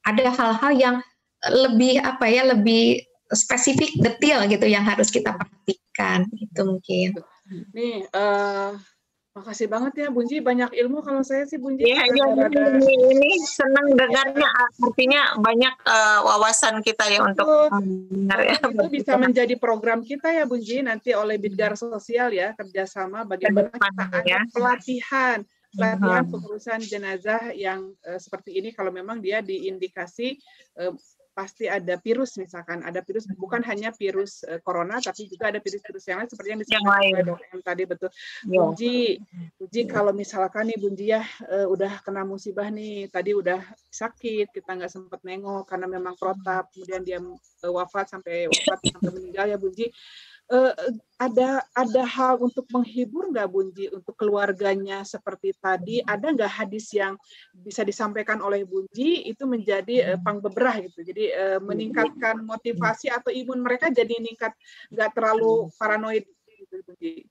ada hal-hal yang lebih lebih spesifik, detail gitu yang harus kita perhatikan gitu mungkin. Nih makasih banget ya Bunji, banyak ilmu kalau saya sih Bunji. Iya, ini senang dengarnya, artinya banyak wawasan kita ya untuk mendengar ya. Itu bisa menjadi program kita ya Bunji, nanti oleh Bidgar Sosial ya, kerjasama bagaimana kita ada pelatihan pengurusan jenazah yang seperti ini, kalau memang dia diindikasi pasti ada virus, misalkan ada virus, bukan hanya virus corona, tapi juga ada virus-virus yang lain seperti yang disebutkan oleh Dok M tadi, betul. Bunji, kalau misalkan nih Bunji ya udah kena musibah nih, tadi udah sakit, kita nggak sempat nengok karena memang protap, kemudian dia wafat sampai meninggal ya Bunji. Ada hal untuk menghibur nggak Bunji untuk keluarganya seperti tadi? Ada nggak hadis yang bisa disampaikan oleh Bunji itu menjadi pangbeberah gitu? Jadi meningkatkan motivasi atau imun mereka jadi meningkat, nggak terlalu paranoid gitu Bunji?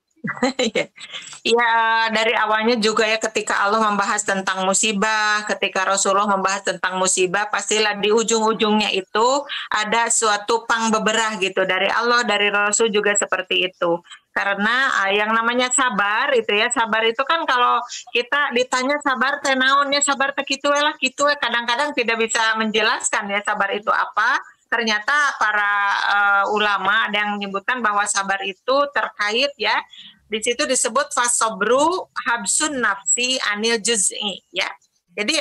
Ya, dari awalnya juga ya ketika Allah membahas tentang musibah, ketika Rasulullah membahas tentang musibah, pastilah di ujung-ujungnya itu ada suatu pangbeberah gitu dari Allah, dari Rasul juga seperti itu. Karena yang namanya sabar itu ya, sabar itu kan kalau kita ditanya sabar teh naonnya, sabar teh kitu lah kitu, kadang-kadang tidak bisa menjelaskan ya sabar itu apa. Ternyata para ulama ada yang menyebutkan bahwa sabar itu terkait ya, di situ disebut fasobru habsun nafsi anil juz'i ya. Jadi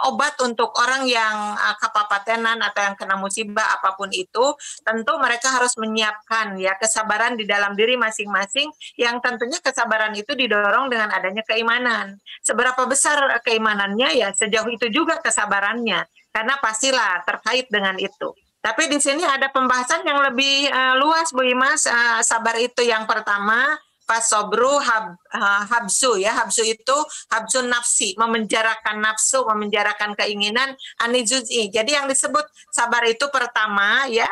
obat untuk orang yang kepapatenan atau yang kena musibah apapun itu, tentu mereka harus menyiapkan ya kesabaran di dalam diri masing-masing, yang tentunya kesabaran itu didorong dengan adanya keimanan. Seberapa besar keimanannya ya sejauh itu juga kesabarannya, karena pastilah terkait dengan itu. Tapi di sini ada pembahasan yang lebih luas Bu Imas. Sabar itu yang pertama fasobru habsu ya, habsu itu habsun nafsi, memenjarakan nafsu, memenjarakan keinginan, anijuz'i. Jadi yang disebut sabar itu pertama ya,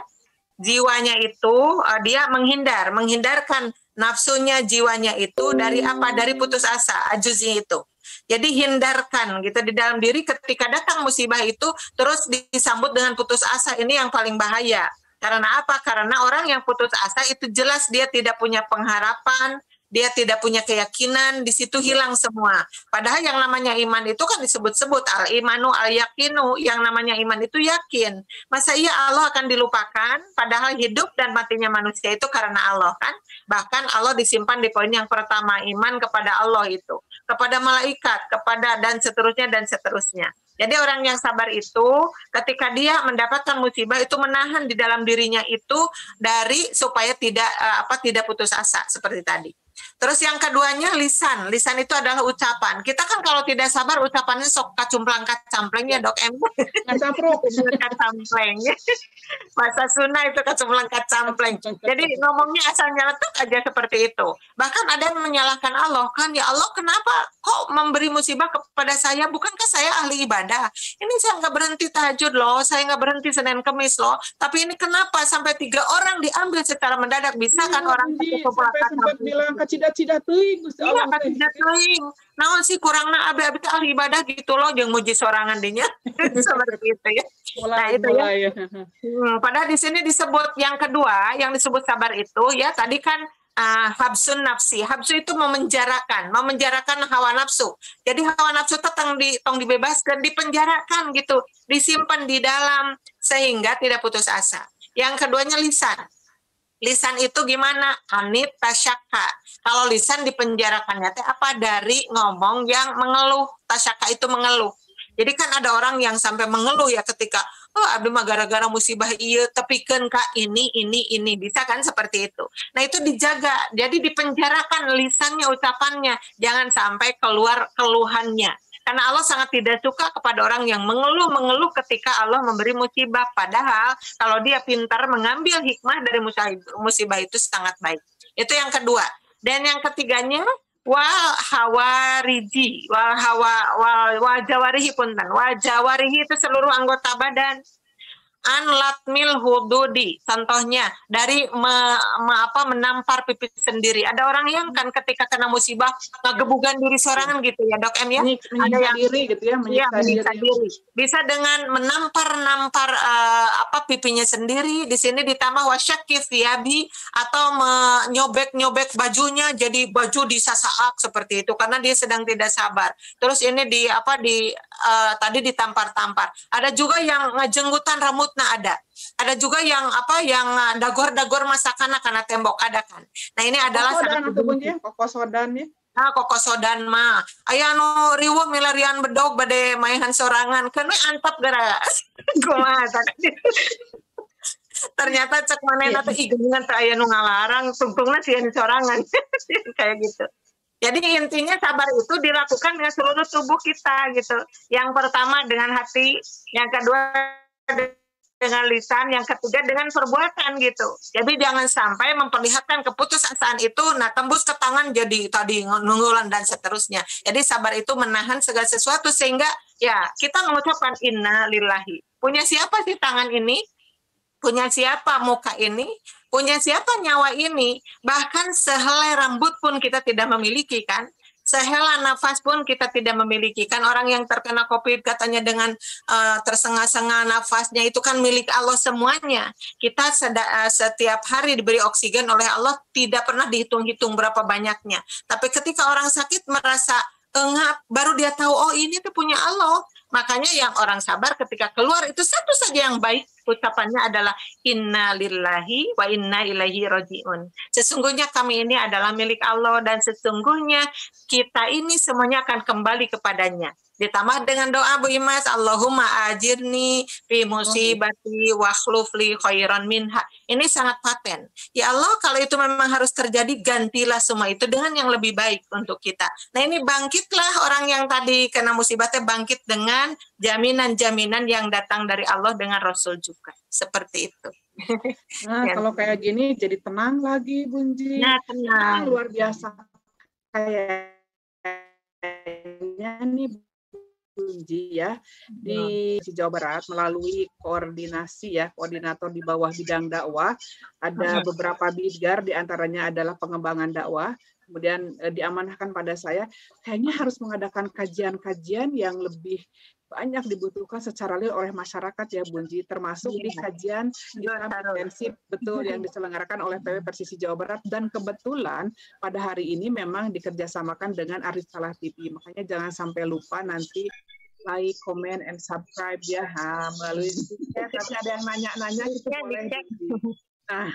jiwanya itu dia menghindarkan nafsunya, jiwanya itu dari apa? Dari putus asa, ajuz'i itu. Jadi hindarkan gitu di dalam diri ketika datang musibah itu terus disambut dengan putus asa, ini yang paling bahaya. Karena apa? Karena orang yang putus asa itu jelas dia tidak punya pengharapan, dia tidak punya keyakinan, di situ hilang semua. Padahal yang namanya iman itu kan disebut-sebut al-imanu al-yakinu, yang namanya iman itu yakin. Masa iya Allah akan dilupakan? Padahal hidup dan matinya manusia itu karena Allah kan? Bahkan Allah disimpan di poin yang pertama, iman kepada Allah itu, kepada malaikat, kepada dan seterusnya. Jadi orang yang sabar itu ketika dia mendapatkan musibah itu menahan di dalam dirinya itu dari supaya tidak putus asa seperti tadi. Terus yang keduanya lisan. Lisan itu adalah ucapan. Kita kan kalau tidak sabar ucapannya sok kacumplang kacampleng ya Dok M. Kacampleng. Bahasa Sunda itu kacumplang kacampleng. Jadi ngomongnya asal nyeletuk aja seperti itu. Bahkan ada yang menyalahkan Allah kan, ya Allah kenapa kok memberi musibah kepada saya? Bukankah saya ahli ibadah? Ini saya nggak berhenti tahajud loh, saya nggak berhenti Senin Kemis loh. Tapi ini kenapa sampai 3 orang diambil secara mendadak? Bisa kan orang sempat bilang cida-cida teuing Gusti Allah. Iya, cida teuing. Naon sih kurangna abi-abi ahli ibadah gitu loh, jeung muji sorangan dinya. Seperti itu ya. Nah itu ya. Padahal di sini disebut yang kedua, yang disebut sabar itu ya tadi kan habsun nafsi. Habsu itu memenjarakan hawa nafsu. Jadi hawa nafsu itu tong dibebaskan, dipenjarakan gitu, disimpan di dalam sehingga tidak putus asa. Yang keduanya lisan. Lisan itu gimana? Anit tasyaka. Kalau lisan dipenjarakannya teh apa? Dari ngomong yang mengeluh. Tasyaka itu mengeluh. Jadi kan ada orang yang sampai mengeluh ya ketika abdi mah gara-gara musibah iya tepikeun ka ini bisa kan seperti itu. Nah itu dijaga. Jadi dipenjarakan lisannya, ucapannya, jangan sampai keluar keluhannya. Karena Allah sangat tidak suka kepada orang yang mengeluh ketika Allah memberi musibah. Padahal kalau dia pintar mengambil hikmah dari musibah itu sangat baik. Itu yang kedua. Dan yang ketiganya wal hawariji, wal jawarihi punten. Wal jawarihi itu seluruh anggota badan. An latmil hududi, contohnya dari menampar pipi sendiri. Ada orang yang kan ketika kena musibah ngegebugan diri sorangan gitu ya Dok M ya. Ada yang diri gitu ya, menyiksa diri. Bisa dengan menampar pipinya sendiri. Di sini ditambah wasyakif yabi atau menyobek bajunya jadi baju disasaak seperti itu karena dia sedang tidak sabar. Terus ini tadi ditampar-tampar. Ada juga yang ngejenggutan rambut. Nah ada juga yang dagor-dagor masakan karena tembok ada kan. Nah ini adalah kokosodan ya. Nah kokosodan mah aya nu riweuh milarian bedog bade maehan sorangan kena antap gara kumaha ternyata cek manehna teh igeungan teh aya nu ngalarang tungtungna sieun sorangan kayak gitu. Jadi intinya sabar itu dilakukan dengan seluruh tubuh kita gitu. Yang pertama dengan hati, yang kedua dengan lisan, yang ketiga dengan perbuatan gitu. Jadi jangan sampai memperlihatkan keputusasaan itu, tembus ke tangan jadi tadi nunggulan dan seterusnya. Jadi sabar itu menahan segala sesuatu sehingga ya kita mengucapkan inna lillahi. Punya siapa sih tangan ini? Punya siapa muka ini? Punya siapa nyawa ini? Bahkan sehelai rambut pun kita tidak memiliki kan? Sehela nafas pun kita tidak memiliki kan. Orang yang terkena COVID katanya dengan tersengah-sengah nafasnya itu kan milik Allah semuanya. Kita setiap hari diberi oksigen oleh Allah, tidak pernah dihitung-hitung berapa banyaknya. Tapi ketika orang sakit merasa engap, baru dia tahu oh ini tuh punya Allah. Makanya yang orang sabar ketika keluar itu satu saja yang baik, ucapannya adalah inna lillahi wa inna ilaihi rajiun. Sesungguhnya kami ini adalah milik Allah dan sesungguhnya kita ini semuanya akan kembali kepadanya. Ditambah dengan doa Bu Imas, Allahumma ajirni fi musibati wa khlufli khairan minha. Ini sangat paten. Ya Allah, kalau itu memang harus terjadi, gantilah semua itu dengan yang lebih baik untuk kita. Nah ini bangkitlah orang yang tadi kena musibahnya, bangkit dengan jaminan-jaminan yang datang dari Allah dengan Rasul juga. Seperti itu. Nah, kalau kayak gini jadi tenang lagi, Bunji. Nah, tenang. Luar biasa. Kayaknya nih, Bunji ya, di Jawa Barat melalui koordinator di bawah bidang dakwah, ada beberapa bidgar, diantaranya adalah pengembangan dakwah. Kemudian diamanahkan pada saya, kayaknya harus mengadakan kajian-kajian yang lebih banyak dibutuhkan secara real oleh masyarakat ya Bunji, termasuk di kajian intensif betul yang diselenggarakan oleh PW Persisi Jawa Barat, dan kebetulan pada hari ini memang dikerjasamakan dengan Arisalah TV. Makanya jangan sampai lupa nanti like, comment, and subscribe ya melalui chat. Nanti ada yang nanya-nanya itu boleh. Nah,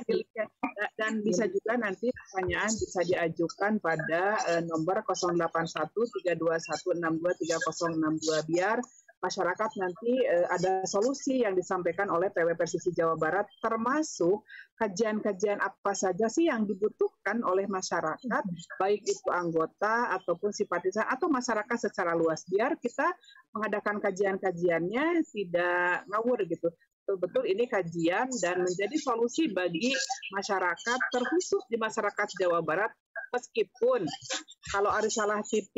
dilihat. Dan bisa juga nanti pertanyaan bisa diajukan pada nomor 081321623062 biar masyarakat nanti ada solusi yang disampaikan oleh PW Persisi Jawa Barat, termasuk kajian-kajian apa saja sih yang dibutuhkan oleh masyarakat, baik itu anggota ataupun simpatisan atau masyarakat secara luas, biar kita mengadakan kajian-kajiannya tidak ngawur gitu. Betul-betul ini kajian dan menjadi solusi bagi masyarakat, terkhusus di masyarakat Jawa Barat. Meskipun kalau Arisalah TV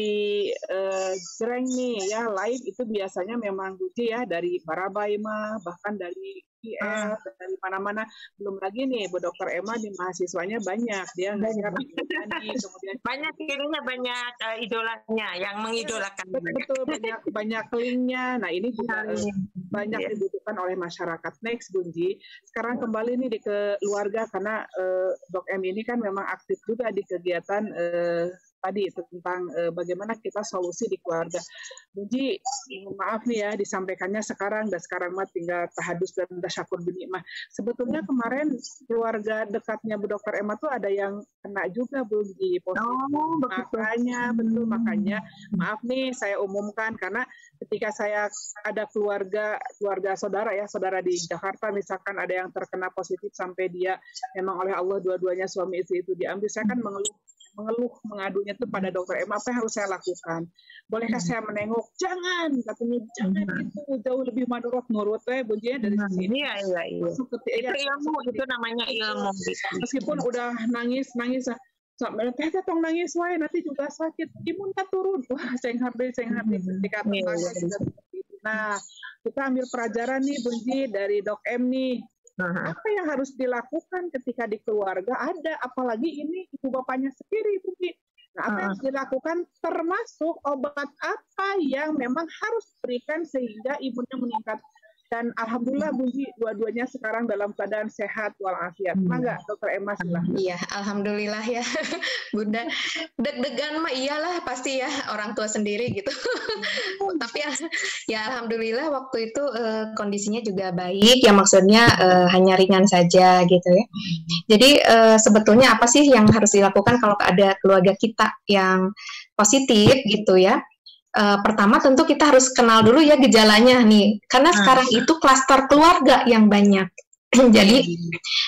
jreng nih ya live itu biasanya memang Guci ya dari Barabai bahkan dari IF, dari mana-mana. Belum lagi nih, Bu Dr. Emma di mahasiswanya banyak, dia ngasih kemudian banyak kirinya, banyak idolanya yang mengidolakan. Betul, banyak linknya. Nah ini juga banyak dibutuhkan oleh masyarakat. Next, Bunji. Sekarang kembali nih di keluarga, karena Dok M ini kan memang aktif juga di kegiatan tadi tentang bagaimana kita solusi di keluarga. Bunji, maaf nih ya disampaikannya sekarang, dan sekarang mah tinggal tahadus dan tasyakur binikmah. Sebetulnya kemarin keluarga dekatnya Bu Dr. Emma tuh ada yang kena juga, Bunji. Makanya maaf nih saya umumkan, karena ketika saya ada keluarga saudara di Jakarta misalkan ada yang terkena positif sampai dia memang oleh Allah dua-duanya suami istri itu diambil, saya kan mengadunya tuh pada Dokter Emma, apa yang harus saya lakukan? Bolehkah saya menengok? Jangan, katanya jangan, itu jauh lebih madorot nurut Bunjinya dari sini. Iya. Itu ilmu, itu namanya ilmu. Meskipun udah nangis tong nangis wae nanti juga sakit, imun turun. Wah, ceng hardi ketika Nah, kita ambil pelajaran nih Bunji dari Dok M nih. Apa yang harus dilakukan ketika di keluarga ada, apalagi ini ibu bapaknya sendiri, Bunji. Nah, apa yang harus dilakukan, termasuk obat apa yang memang harus diberikan sehingga imunnya meningkat. Dan alhamdulillah Bunji, dua-duanya sekarang dalam keadaan sehat walafiat. Mangga Dokter Emma silahkan. Iya, alhamdulillah ya Bunda. Deg-degan mah iyalah pasti ya, orang tua sendiri gitu. Tapi ya alhamdulillah waktu itu kondisinya juga baik ya, maksudnya hanya ringan saja gitu ya. Jadi sebetulnya apa sih yang harus dilakukan kalau ada keluarga kita yang positif gitu ya? Pertama tentu kita harus kenal dulu ya gejalanya nih, karena sekarang itu klaster keluarga yang banyak. Jadi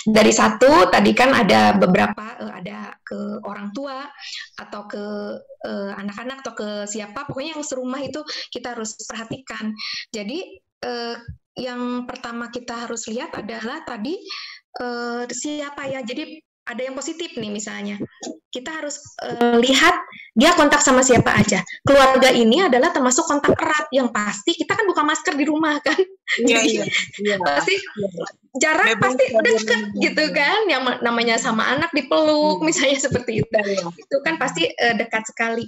dari satu tadi kan ada beberapa, ada ke orang tua atau ke anak-anak atau ke siapa, pokoknya yang serumah itu kita harus perhatikan. Jadi yang pertama kita harus lihat adalah tadi siapa ya. Jadi ada yang positif nih misalnya, kita harus lihat dia kontak sama siapa aja. Keluarga ini adalah termasuk kontak erat, yang pasti kita kan buka masker di rumah kan. Iya. Pasti jarak pasti deket gitu kan, yang namanya sama anak dipeluk misalnya seperti itu. Itu kan pasti dekat sekali.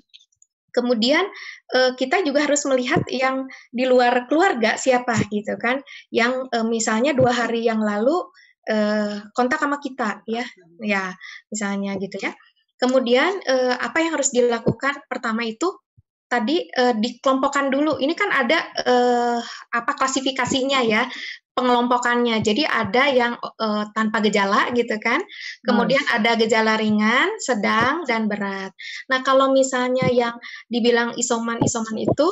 Kemudian kita juga harus melihat yang di luar keluarga siapa gitu kan, yang misalnya 2 hari yang lalu kontak sama kita ya misalnya gitu ya. Kemudian apa yang harus dilakukan? Pertama itu tadi dikelompokkan dulu. Ini kan ada klasifikasinya ya, pengelompokannya. Jadi ada yang tanpa gejala gitu kan. Kemudian ada gejala ringan, sedang, dan berat. Nah, kalau misalnya yang dibilang isoman itu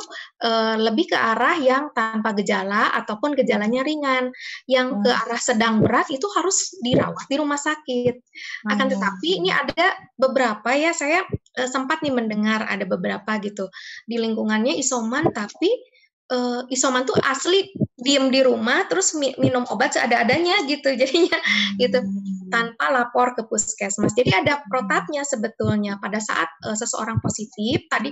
lebih ke arah yang tanpa gejala ataupun gejalanya ringan. Yang ke arah sedang berat itu harus dirawat di rumah sakit. Akan tetapi ini ada beberapa ya, saya sempat nih mendengar ada beberapa gitu di lingkungannya isoman, tapi isoman tuh asli diem di rumah terus minum obat seada-adanya gitu, jadinya gitu tanpa lapor ke puskesmas. Jadi ada protapnya sebetulnya pada saat seseorang positif tadi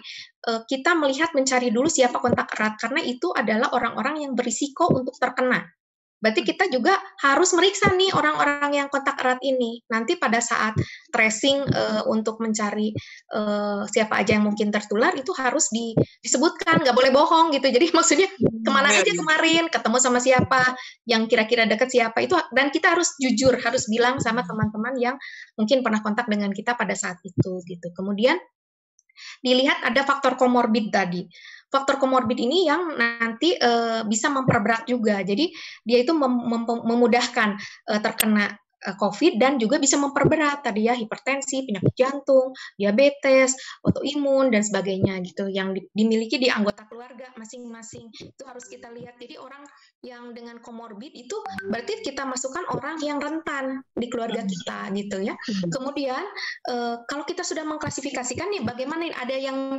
kita melihat mencari dulu siapa kontak erat, karena itu adalah orang-orang yang berisiko untuk terkena. Berarti kita juga harus meriksa nih orang-orang yang kontak erat ini. Nanti pada saat tracing untuk mencari siapa aja yang mungkin tertular, itu harus disebutkan, nggak boleh bohong gitu. Jadi maksudnya kemana aja kemarin, ketemu sama siapa, yang kira-kira dekat siapa itu, dan kita harus jujur, harus bilang sama teman-teman yang mungkin pernah kontak dengan kita pada saat itu gitu. Kemudian dilihat ada faktor komorbid tadi. Faktor komorbid ini yang nanti bisa memperberat juga. Jadi dia itu memudahkan terkena COVID dan juga bisa memperberat tadi ya, hipertensi, penyakit jantung, diabetes, autoimun dan sebagainya gitu yang dimiliki di anggota keluarga masing-masing. Itu harus kita lihat. Jadi orang yang dengan komorbid itu berarti kita masukkan orang yang rentan di keluarga kita gitu ya. Kemudian kalau kita sudah mengklasifikasikan nih bagaimana nih, ada yang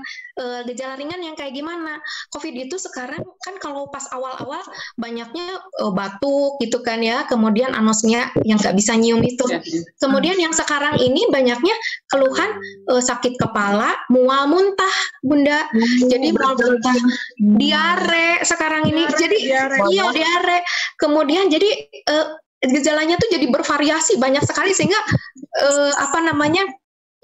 gejala ringan yang kayak gimana. COVID itu sekarang kan kalau pas awal-awal banyaknya batuk gitu kan ya, kemudian anosmia yang nggak bisa bisa nyium itu. Kemudian yang sekarang ini banyaknya keluhan sakit kepala, mual muntah, Bunda. Jadi mual muntah, diare sekarang ini. Jadi iya diare. Kemudian jadi gejalanya tuh jadi bervariasi banyak sekali sehingga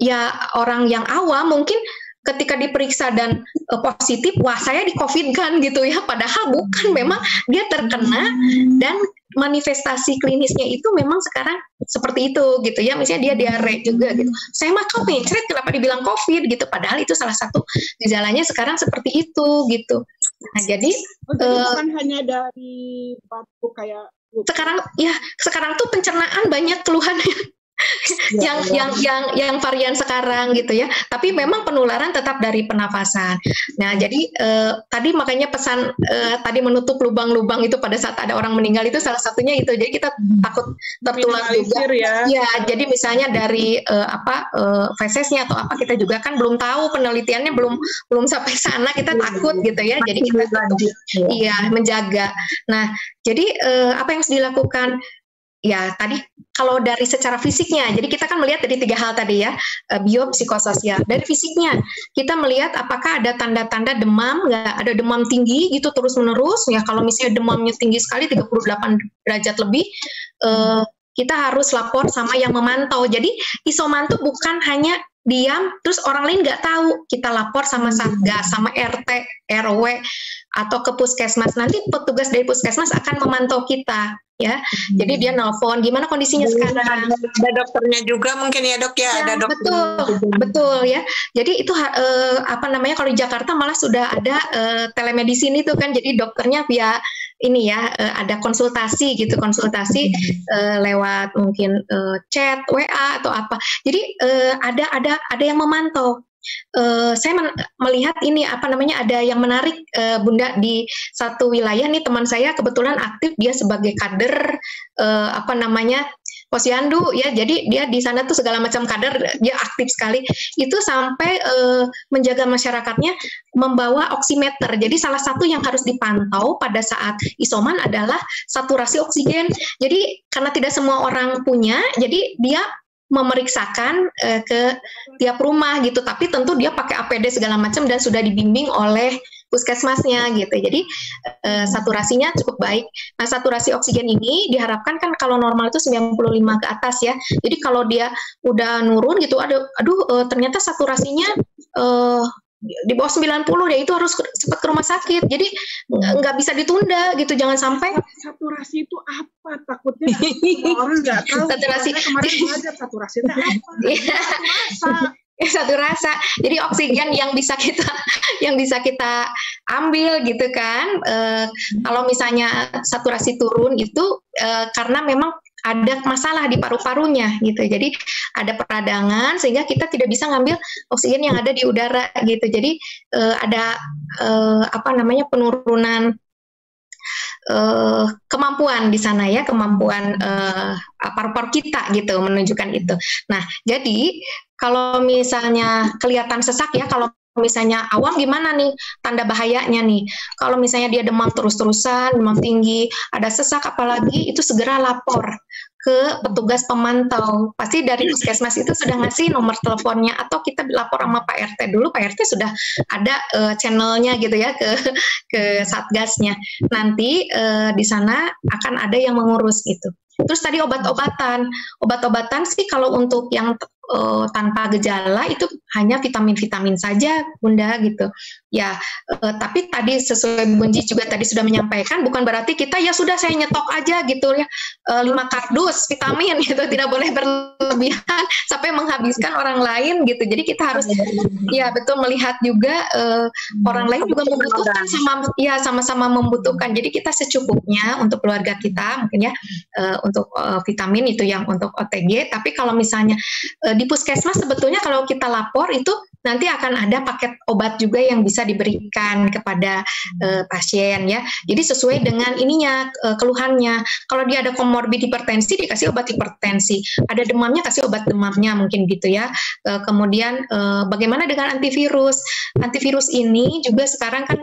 ya orang yang awam mungkin ketika diperiksa dan positif, wah saya di COVID kan gitu ya, padahal bukan, memang dia terkena dan manifestasi klinisnya itu memang sekarang seperti itu gitu ya, misalnya dia diare juga gitu, saya mah COVID, kenapa dibilang COVID gitu, padahal itu salah satu gejalanya sekarang seperti itu gitu. Nah jadi bukan hanya dari batuk kayak sekarang tuh pencernaan banyak keluhannya. yang varian sekarang gitu ya, tapi memang penularan tetap dari pernafasan. Nah jadi tadi makanya pesan tadi menutup lubang-lubang itu pada saat ada orang meninggal itu salah satunya itu, jadi kita takut tertular juga ya. Jadi misalnya dari fesesnya atau apa, kita juga kan belum tahu, penelitiannya belum sampai sana, kita takut gitu ya, jadi kita menjaga. Nah jadi apa yang harus dilakukan? Ya tadi kalau dari secara fisiknya, jadi kita kan melihat dari 3 hal tadi ya, biopsikososial. Dari fisiknya kita melihat apakah ada tanda-tanda demam, nggak ada demam tinggi gitu terus-menerus ya. Kalau misalnya demamnya tinggi sekali 38 derajat lebih, kita harus lapor sama yang memantau. Jadi isoman tuh bukan hanya diam terus orang lain nggak tahu, kita lapor sama Satgas, sama RT, RW atau ke puskesmas. Nanti petugas dari puskesmas akan memantau kita ya. Jadi dia nelpon gimana kondisinya sekarang. Ada dokternya juga mungkin ya dok ya, ada dokter. Betul ya. Jadi itu kalau di Jakarta malah sudah ada telemedicine itu kan, jadi dokternya via ini ya, ada konsultasi lewat mungkin chat, WA atau apa. Jadi ada yang memantau. Saya melihat ini ada yang menarik, Bunda, di satu wilayah nih, teman saya kebetulan aktif, dia sebagai kader Posyandu ya, jadi dia di sana tuh segala macam kader, dia aktif sekali. Itu sampai menjaga masyarakatnya membawa oximeter. Jadi salah satu yang harus dipantau pada saat isoman adalah saturasi oksigen. Jadi karena tidak semua orang punya, jadi dia memeriksakan ke tiap rumah gitu, tapi tentu dia pakai APD segala macam dan sudah dibimbing oleh puskesmasnya gitu. Jadi saturasinya cukup baik. Nah, saturasi oksigen ini diharapkan kan kalau normal itu 95 ke atas ya. Jadi kalau dia udah nurun gitu, ternyata saturasinya di bawah 90 ya, itu harus cepat ke rumah sakit. Jadi nggak bisa ditunda gitu, jangan sampai. Saturasi itu apa? Takutnya orang nggak tahu. Saturasi kemarin belajar saturasi itu apa? Satu rasa. Jadi oksigen yang bisa kita ambil gitu kan. Kalau misalnya saturasi turun itu karena memang ada masalah di paru-parunya gitu. Jadi ada peradangan sehingga kita tidak bisa ngambil oksigen yang ada di udara gitu. Jadi ada penurunan kemampuan di sana ya, kemampuan paru-paru kita gitu menunjukkan itu. Nah, jadi kalau misalnya kelihatan sesak ya, kalau misalnya awam gimana nih tanda bahayanya nih? Kalau misalnya dia demam terus-terusan, demam tinggi, ada sesak apalagi, itu segera lapor ke petugas pemantau. Pasti dari puskesmas itu sudah ngasih nomor teleponnya, atau kita lapor sama Pak RT dulu. Pak RT sudah ada channelnya gitu ya ke satgasnya. Nanti di sana akan ada yang mengurus gitu. Terus tadi obat-obatan sih kalau untuk yang tanpa gejala itu hanya vitamin-vitamin saja, Bunda gitu. Ya, tapi tadi sesuai Bunji juga tadi sudah menyampaikan, bukan berarti kita ya sudah saya nyetok aja gitu ya 5 kardus vitamin gitu, tidak boleh berlebihan sampai menghabiskan orang lain gitu. Jadi kita harus ya betul melihat juga orang lain juga membutuhkan, sama-sama membutuhkan. Jadi kita secukupnya untuk keluarga kita mungkin ya, untuk vitamin itu yang untuk OTG. Tapi kalau misalnya di puskesmas sebetulnya kalau kita lapor itu nanti akan ada paket obat juga yang bisa diberikan kepada pasien ya. Jadi sesuai dengan ininya keluhannya. Kalau dia ada komorbid hipertensi dikasih obat hipertensi. Ada demamnya kasih obat demamnya mungkin gitu ya. Kemudian bagaimana dengan antivirus? Antivirus ini juga sekarang kan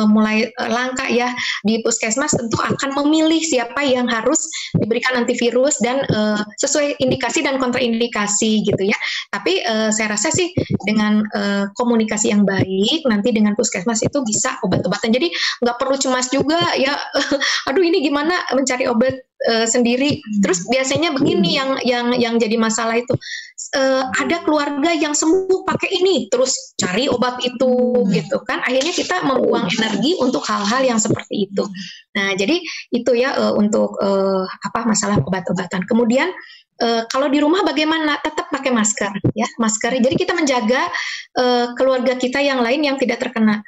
mulai langka ya di puskesmas, tentu akan memilih siapa yang harus diberikan antivirus dan sesuai indikasi dan kontraindikasi gitu ya. Tapi saya rasa sih dengan komunikasi yang baik nanti dengan puskesmas itu bisa obat-obatan. Jadi nggak perlu cemas juga ya. Aduh ini gimana mencari obat sendiri. Terus biasanya begini yang jadi masalah itu ada keluarga yang sembuh pakai ini, terus cari obat itu gitu kan. Akhirnya kita membuang energi untuk hal-hal yang seperti itu. Nah jadi itu ya untuk masalah obat-obatan. Kemudian kalau di rumah bagaimana? Tetap pakai masker ya, masker. Jadi kita menjaga keluarga kita yang lain yang tidak terkena.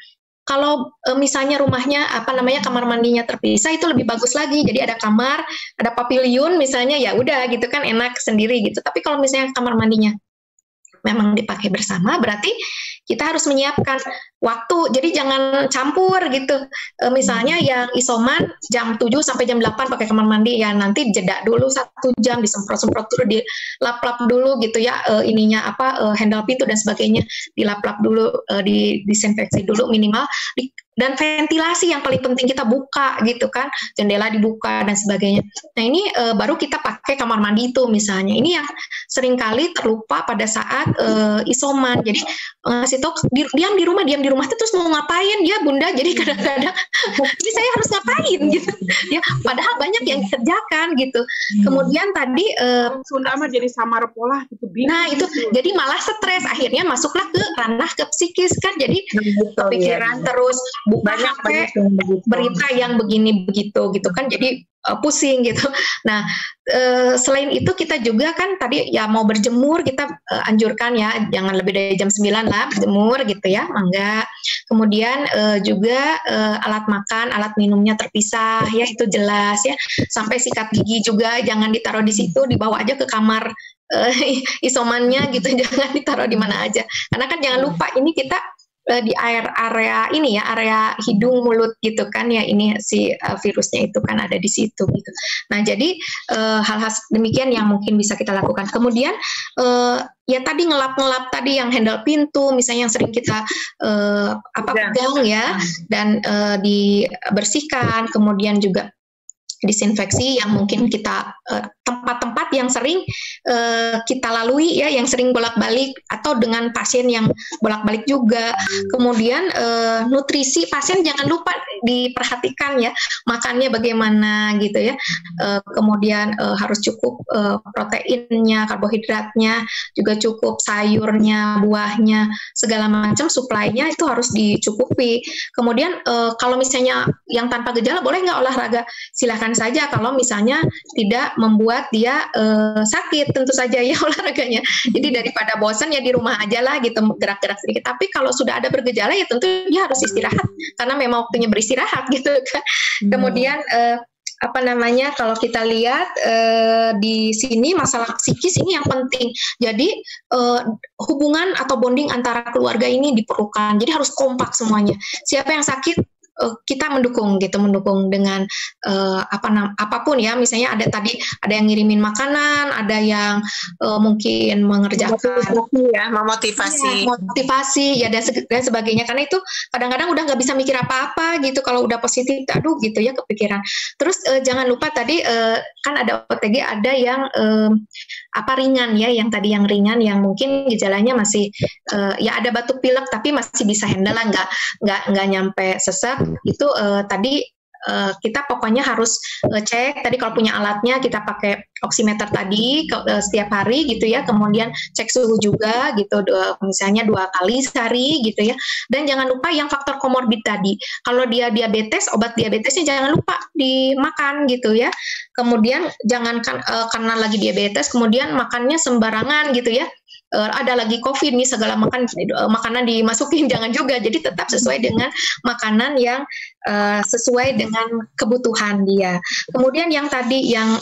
Kalau misalnya rumahnya kamar mandinya terpisah, itu lebih bagus lagi. Jadi ada kamar, ada pavilion misalnya, ya udah gitu kan enak sendiri gitu. Tapi kalau misalnya kamar mandinya memang dipakai bersama, berarti kita harus menyiapkan waktu. Jadi jangan campur gitu. Misalnya yang isoman jam 7 sampai jam 8 pakai kamar mandi, ya nanti jeda dulu 1 jam, disemprot-semprot dulu, dilap-lap dulu gitu ya, handle pintu dan sebagainya, dilap-lap dulu, disinfeksi dulu minimal, dan ventilasi yang paling penting kita buka gitu kan, jendela dibuka dan sebagainya. Nah ini baru kita pakai kamar mandi itu misalnya. Ini yang seringkali terlupa pada saat isoman. Jadi ngasih tahu diam di rumah itu terus mau ngapain ya Bunda? Jadi kadang-kadang ini saya harus ngapain gitu ya. Padahal banyak yang dikerjakan gitu. Kemudian tadi Sunda mah jadi samar pola gitu. Nah itu jadi malah stres, akhirnya masuklah ke ranah ke psikis kan. Jadi kepikiran terus buka HP berita yang begini begitu gitu kan, jadi pusing gitu. Nah selain itu kita juga kan tadi ya mau berjemur kita anjurkan ya jangan lebih dari jam 9 lah berjemur gitu ya, mangga. Kemudian juga alat makan, alat minumnya terpisah ya, itu jelas ya. Sampai sikat gigi juga jangan ditaruh di situ, dibawa aja ke kamar isomannya gitu, jangan ditaruh di mana aja. Karena kan jangan lupa ini kita di area ini ya, area hidung mulut gitu kan ya, ini si virusnya itu kan ada di situ gitu. Nah jadi hal-hal demikian yang mungkin bisa kita lakukan. Kemudian ya tadi ngelap-ngelap tadi yang handle pintu misalnya yang sering kita pegang ya, dan dibersihkan. Kemudian juga disinfeksi yang mungkin kita tempat-tempat yang sering kita lalui ya, yang sering bolak-balik atau dengan pasien yang bolak-balik juga. Kemudian nutrisi pasien jangan lupa diperhatikan ya, makannya bagaimana gitu ya. Kemudian harus cukup proteinnya, karbohidratnya, juga cukup sayurnya, buahnya, segala macam suplainya itu harus dicukupi. Kemudian kalau misalnya yang tanpa gejala boleh nggak olahraga? Silakan saja kalau misalnya tidak membuat dia sakit, tentu saja ya olahraganya. Jadi daripada bosan ya di rumah aja lah gitu, gerak-gerak sedikit. Tapi kalau sudah ada bergejala ya tentu dia harus istirahat karena memang waktunya beristirahat gitu kan. Kemudian kalau kita lihat di sini masalah psikis ini yang penting. Jadi hubungan atau bonding antara keluarga ini diperlukan. Jadi harus kompak semuanya. Siapa yang sakit kita mendukung dengan apapun ya, misalnya ada yang ngirimin makanan, ada yang mungkin mengerjakan motivasi ya dan sebagainya, karena itu kadang-kadang udah nggak bisa mikir apa-apa gitu kalau udah positif, aduh gitu ya kepikiran. Terus jangan lupa tadi kan ada OTG, ada yang ringan ya, yang tadi yang ringan yang mungkin gejalanya masih ya ada batuk pilek tapi masih bisa handle lah, nggak nyampe sesak. Itu tadi kita pokoknya harus cek tadi, kalau punya alatnya kita pakai oximeter tadi setiap hari gitu ya, kemudian cek suhu juga gitu, misalnya 2 kali sehari gitu ya. Dan jangan lupa yang faktor komorbid tadi, kalau dia diabetes, obat diabetesnya jangan lupa dimakan gitu ya. Kemudian jangan karena lagi diabetes kemudian makannya sembarangan gitu ya. Ada lagi COVID nih, segala makanan dimasukin, jangan juga. Jadi tetap sesuai dengan makanan yang sesuai dengan kebutuhan dia. Kemudian yang tadi yang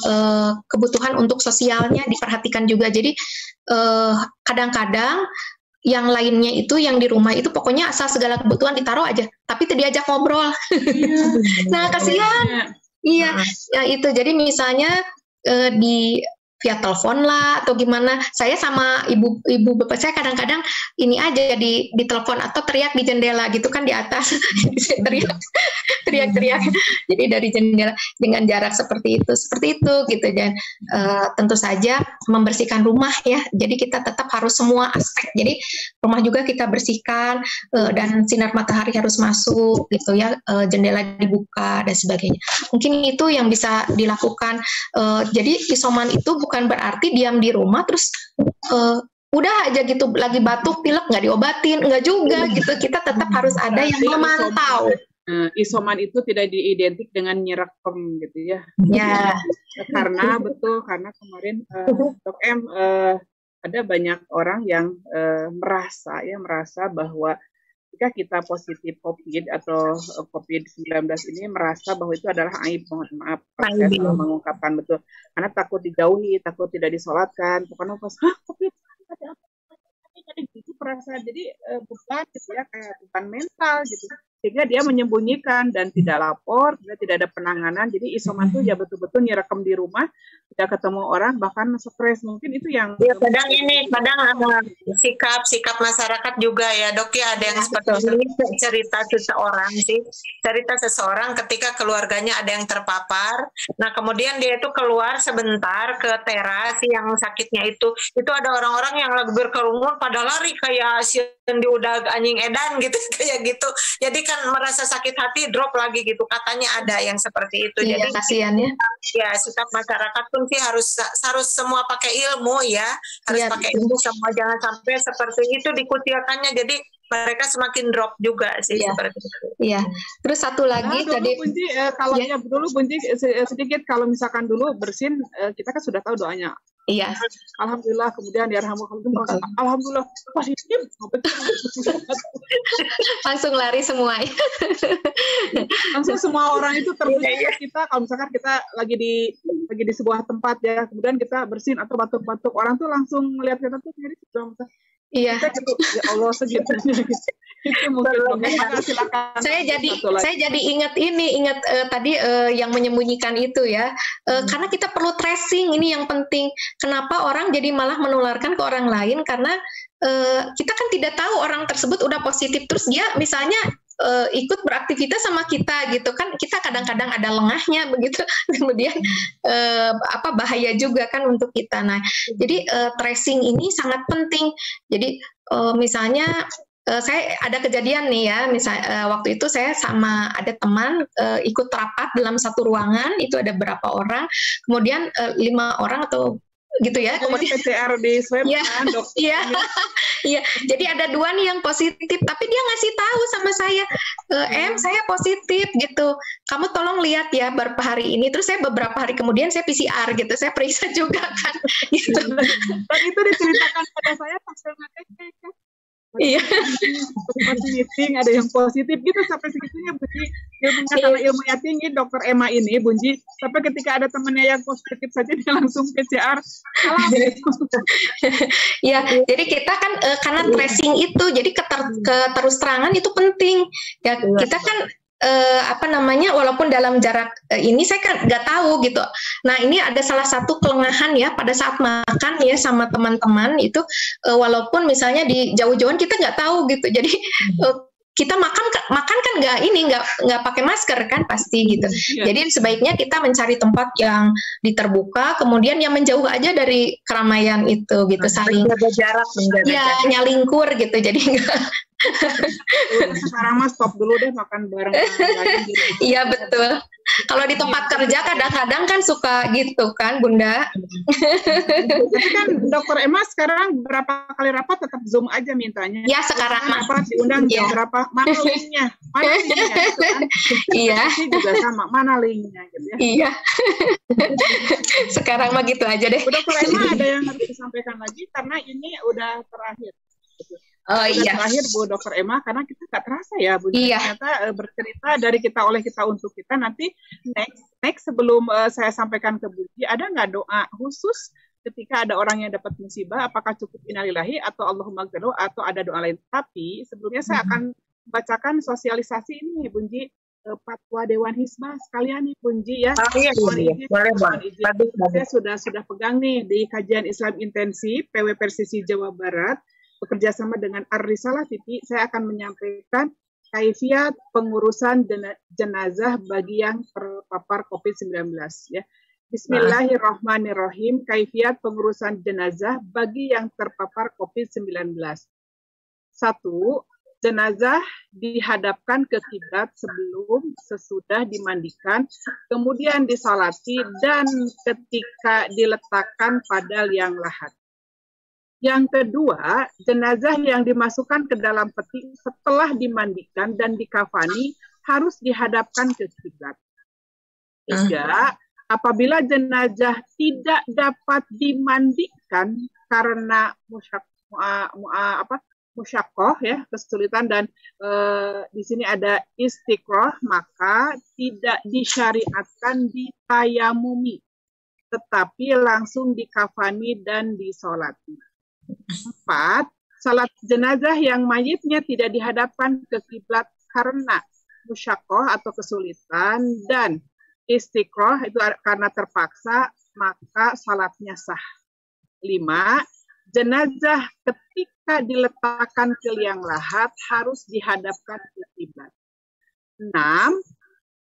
kebutuhan untuk sosialnya diperhatikan juga. Jadi kadang-kadang yang lainnya itu yang di rumah itu pokoknya asal segala kebutuhan ditaruh aja, tapi tidak diajak ngobrol. Nah, kasihan. Iya, ya itu. Jadi misalnya di via telepon lah atau gimana. Saya sama ibu bapak saya kadang-kadang ini aja di telepon atau teriak di jendela gitu kan di atas. teriak. Jadi dari jendela dengan jarak seperti itu gitu. Dan tentu saja membersihkan rumah ya. Jadi kita tetap harus semua aspek. Jadi rumah juga kita bersihkan dan sinar matahari harus masuk gitu ya. Jendela dibuka dan sebagainya. Mungkin itu yang bisa dilakukan. Jadi isoman itu bukan berarti diam di rumah terus udah aja gitu, lagi batuk pilek nggak diobatin, nggak juga gitu. Kita tetap harus ada yang memantau. Isoman itu tidak diidentik dengan nyerekem gitu ya. Ya. Karena kemarin Dok M ada banyak orang yang merasa bahwa jika kita positif COVID atau COVID-19 ini merasa bahwa itu adalah aib, mohon maaf saya salah mengungkapkan betul, karena takut dijauhi, takut tidak disolatkan, pokoknya pas COVID ada gitu perasaan, jadi beban gitu ya, kayak beban mental gitu, sehingga dia menyembunyikan dan tidak lapor, tidak ada penanganan. Jadi isoman itu ya betul-betul nyerekam di rumah, tidak ketemu orang, bahkan stres. Mungkin itu yang kadang sikap masyarakat juga ya Dok ya, ada yang seperti ini, cerita seseorang ketika keluarganya ada yang terpapar. Nah kemudian dia itu keluar sebentar ke teras yang sakitnya itu ada orang-orang yang lagi berkerumun pada lari kayak yang diudag anjing edan gitu kayak gitu. Jadi kan merasa sakit hati, drop lagi gitu, katanya ada yang seperti itu. Iya, jadi kasihannya ya sikap masyarakat pun sih harus semua pakai ilmu ya, harus pakai ilmu semua, jangan sampai seperti itu dikucilkannya, jadi mereka semakin drop juga sih seperti itu. Iya. Terus satu lagi tadi Bunji, dulu Bunji sedikit, kalau misalkan dulu bersin kita kan sudah tahu doanya. Iya. Alhamdulillah, kemudian alhamdulillah positif. Langsung lari semua. Langsung semua orang itu tertuju kita. Kalau misalkan kita lagi di sebuah tempat ya, kemudian kita bersin atau batuk-batuk, orang tuh langsung melihat kita tuh nyari dong. Iya. Gitu, ya Allah segitunya. Itu mungkin silakan. Saya jadi ingat tadi yang menyembunyikan itu ya. Karena kita perlu tracing, ini yang penting. Kenapa orang jadi malah menularkan ke orang lain, karena kita kan tidak tahu orang tersebut udah positif terus dia misalnya ikut beraktivitas sama kita gitu kan, kita kadang-kadang ada lengahnya begitu, kemudian bahaya juga kan untuk kita. Nah jadi tracing ini sangat penting. Jadi misalnya saya ada kejadian nih ya, waktu itu saya sama ada teman ikut rapat dalam satu ruangan, itu ada berapa orang, kemudian 5 orang atau gitu ya, kemudian PCR di swab kan Dok. Iya, jadi ada 2 nih yang positif, tapi dia ngasih tahu sama saya, saya positif gitu, kamu tolong lihat ya beberapa hari ini. Terus saya beberapa hari kemudian saya PCR gitu, saya periksa juga kan gitu. Dan itu diceritakan pada saya sampai ngecek. Iya. Meeting ada yang positif gitu sampai segitunya Bunji. Ilmunya karena ilmunya tinggi Dokter Emma ini Bunji. Sampai ketika ada temannya yang positif saja dia langsung PCR. Ya, jadi kita kan karena tracing itu, jadi keterus terangan itu penting. Ya, kita kan walaupun dalam jarak ini saya kan nggak tahu gitu. Nah ini ada salah satu kelengahan ya pada saat makan ya sama teman-teman itu, walaupun misalnya di jauh-jauhan kita nggak tahu gitu. Jadi kita makan kan nggak pakai masker kan pasti gitu. Jadi sebaiknya kita mencari tempat yang diterbuka, kemudian yang menjauh aja dari keramaian itu gitu, saling menjaga jarak. Nyalingkur gitu. Jadi enggak. Sekarang mah stop dulu deh makan bareng lagi. Iya betul. Kalau di tempat kerja kadang-kadang kan suka gitu kan Bunda. Tapi kan Dokter Emma sekarang berapa kali rapat tetap Zoom aja mintanya. Ya sekarang apa diundang jam berapa? Mana linknya? Gitu kan. Iya. Juga sama, mana linknya gitu ya. Iya. Sekarang mah gitu aja deh. Dokter Emma ada yang harus disampaikan lagi karena ini udah terakhir. Terakhir Bu Dokter Emma, karena kita nggak terasa ya Bu, ternyata bercerita dari kita oleh kita untuk kita. Nanti next sebelum saya sampaikan ke Bunji, ada nggak doa khusus ketika ada orang yang dapat musibah, apakah cukup innalillahi atau Allahumma gfirhu atau ada doa lain. Tapi sebelumnya saya akan bacakan sosialisasi ini, Bunji, fatwa Dewan Hizbah sekalian nih, Bunji ya. Iya. Boleh, Bang. Saya sudah pegang nih di kajian Islam intensif PW Persisi Jawa Barat bekerja sama dengan Ar-Risalah TV. Saya akan menyampaikan kaifiat pengurusan jenazah bagi yang terpapar COVID-19 ya. Bismillahirrahmanirrahim. Kaifiat pengurusan jenazah bagi yang terpapar COVID-19. 1. Jenazah dihadapkan ke kiblat sebelum, sesudah dimandikan, kemudian disalati, dan ketika diletakkan pada liang lahat. Yang kedua, jenazah yang dimasukkan ke dalam peti setelah dimandikan dan dikafani harus dihadapkan ke kiblat. 3. Apabila jenazah tidak dapat dimandikan karena musyaqqah ya, kesulitan, dan di sini ada istiqroh, maka tidak disyariatkan ditayamumi, tetapi langsung dikafani dan disolati. 4. Salat jenazah yang mayitnya tidak dihadapkan ke kiblat karena musyaqqah atau kesulitan dan istiqroh itu karena terpaksa, maka salatnya sah. 5. Jenazah ketika diletakkan ke liang lahat harus dihadapkan ke kiblat. 6.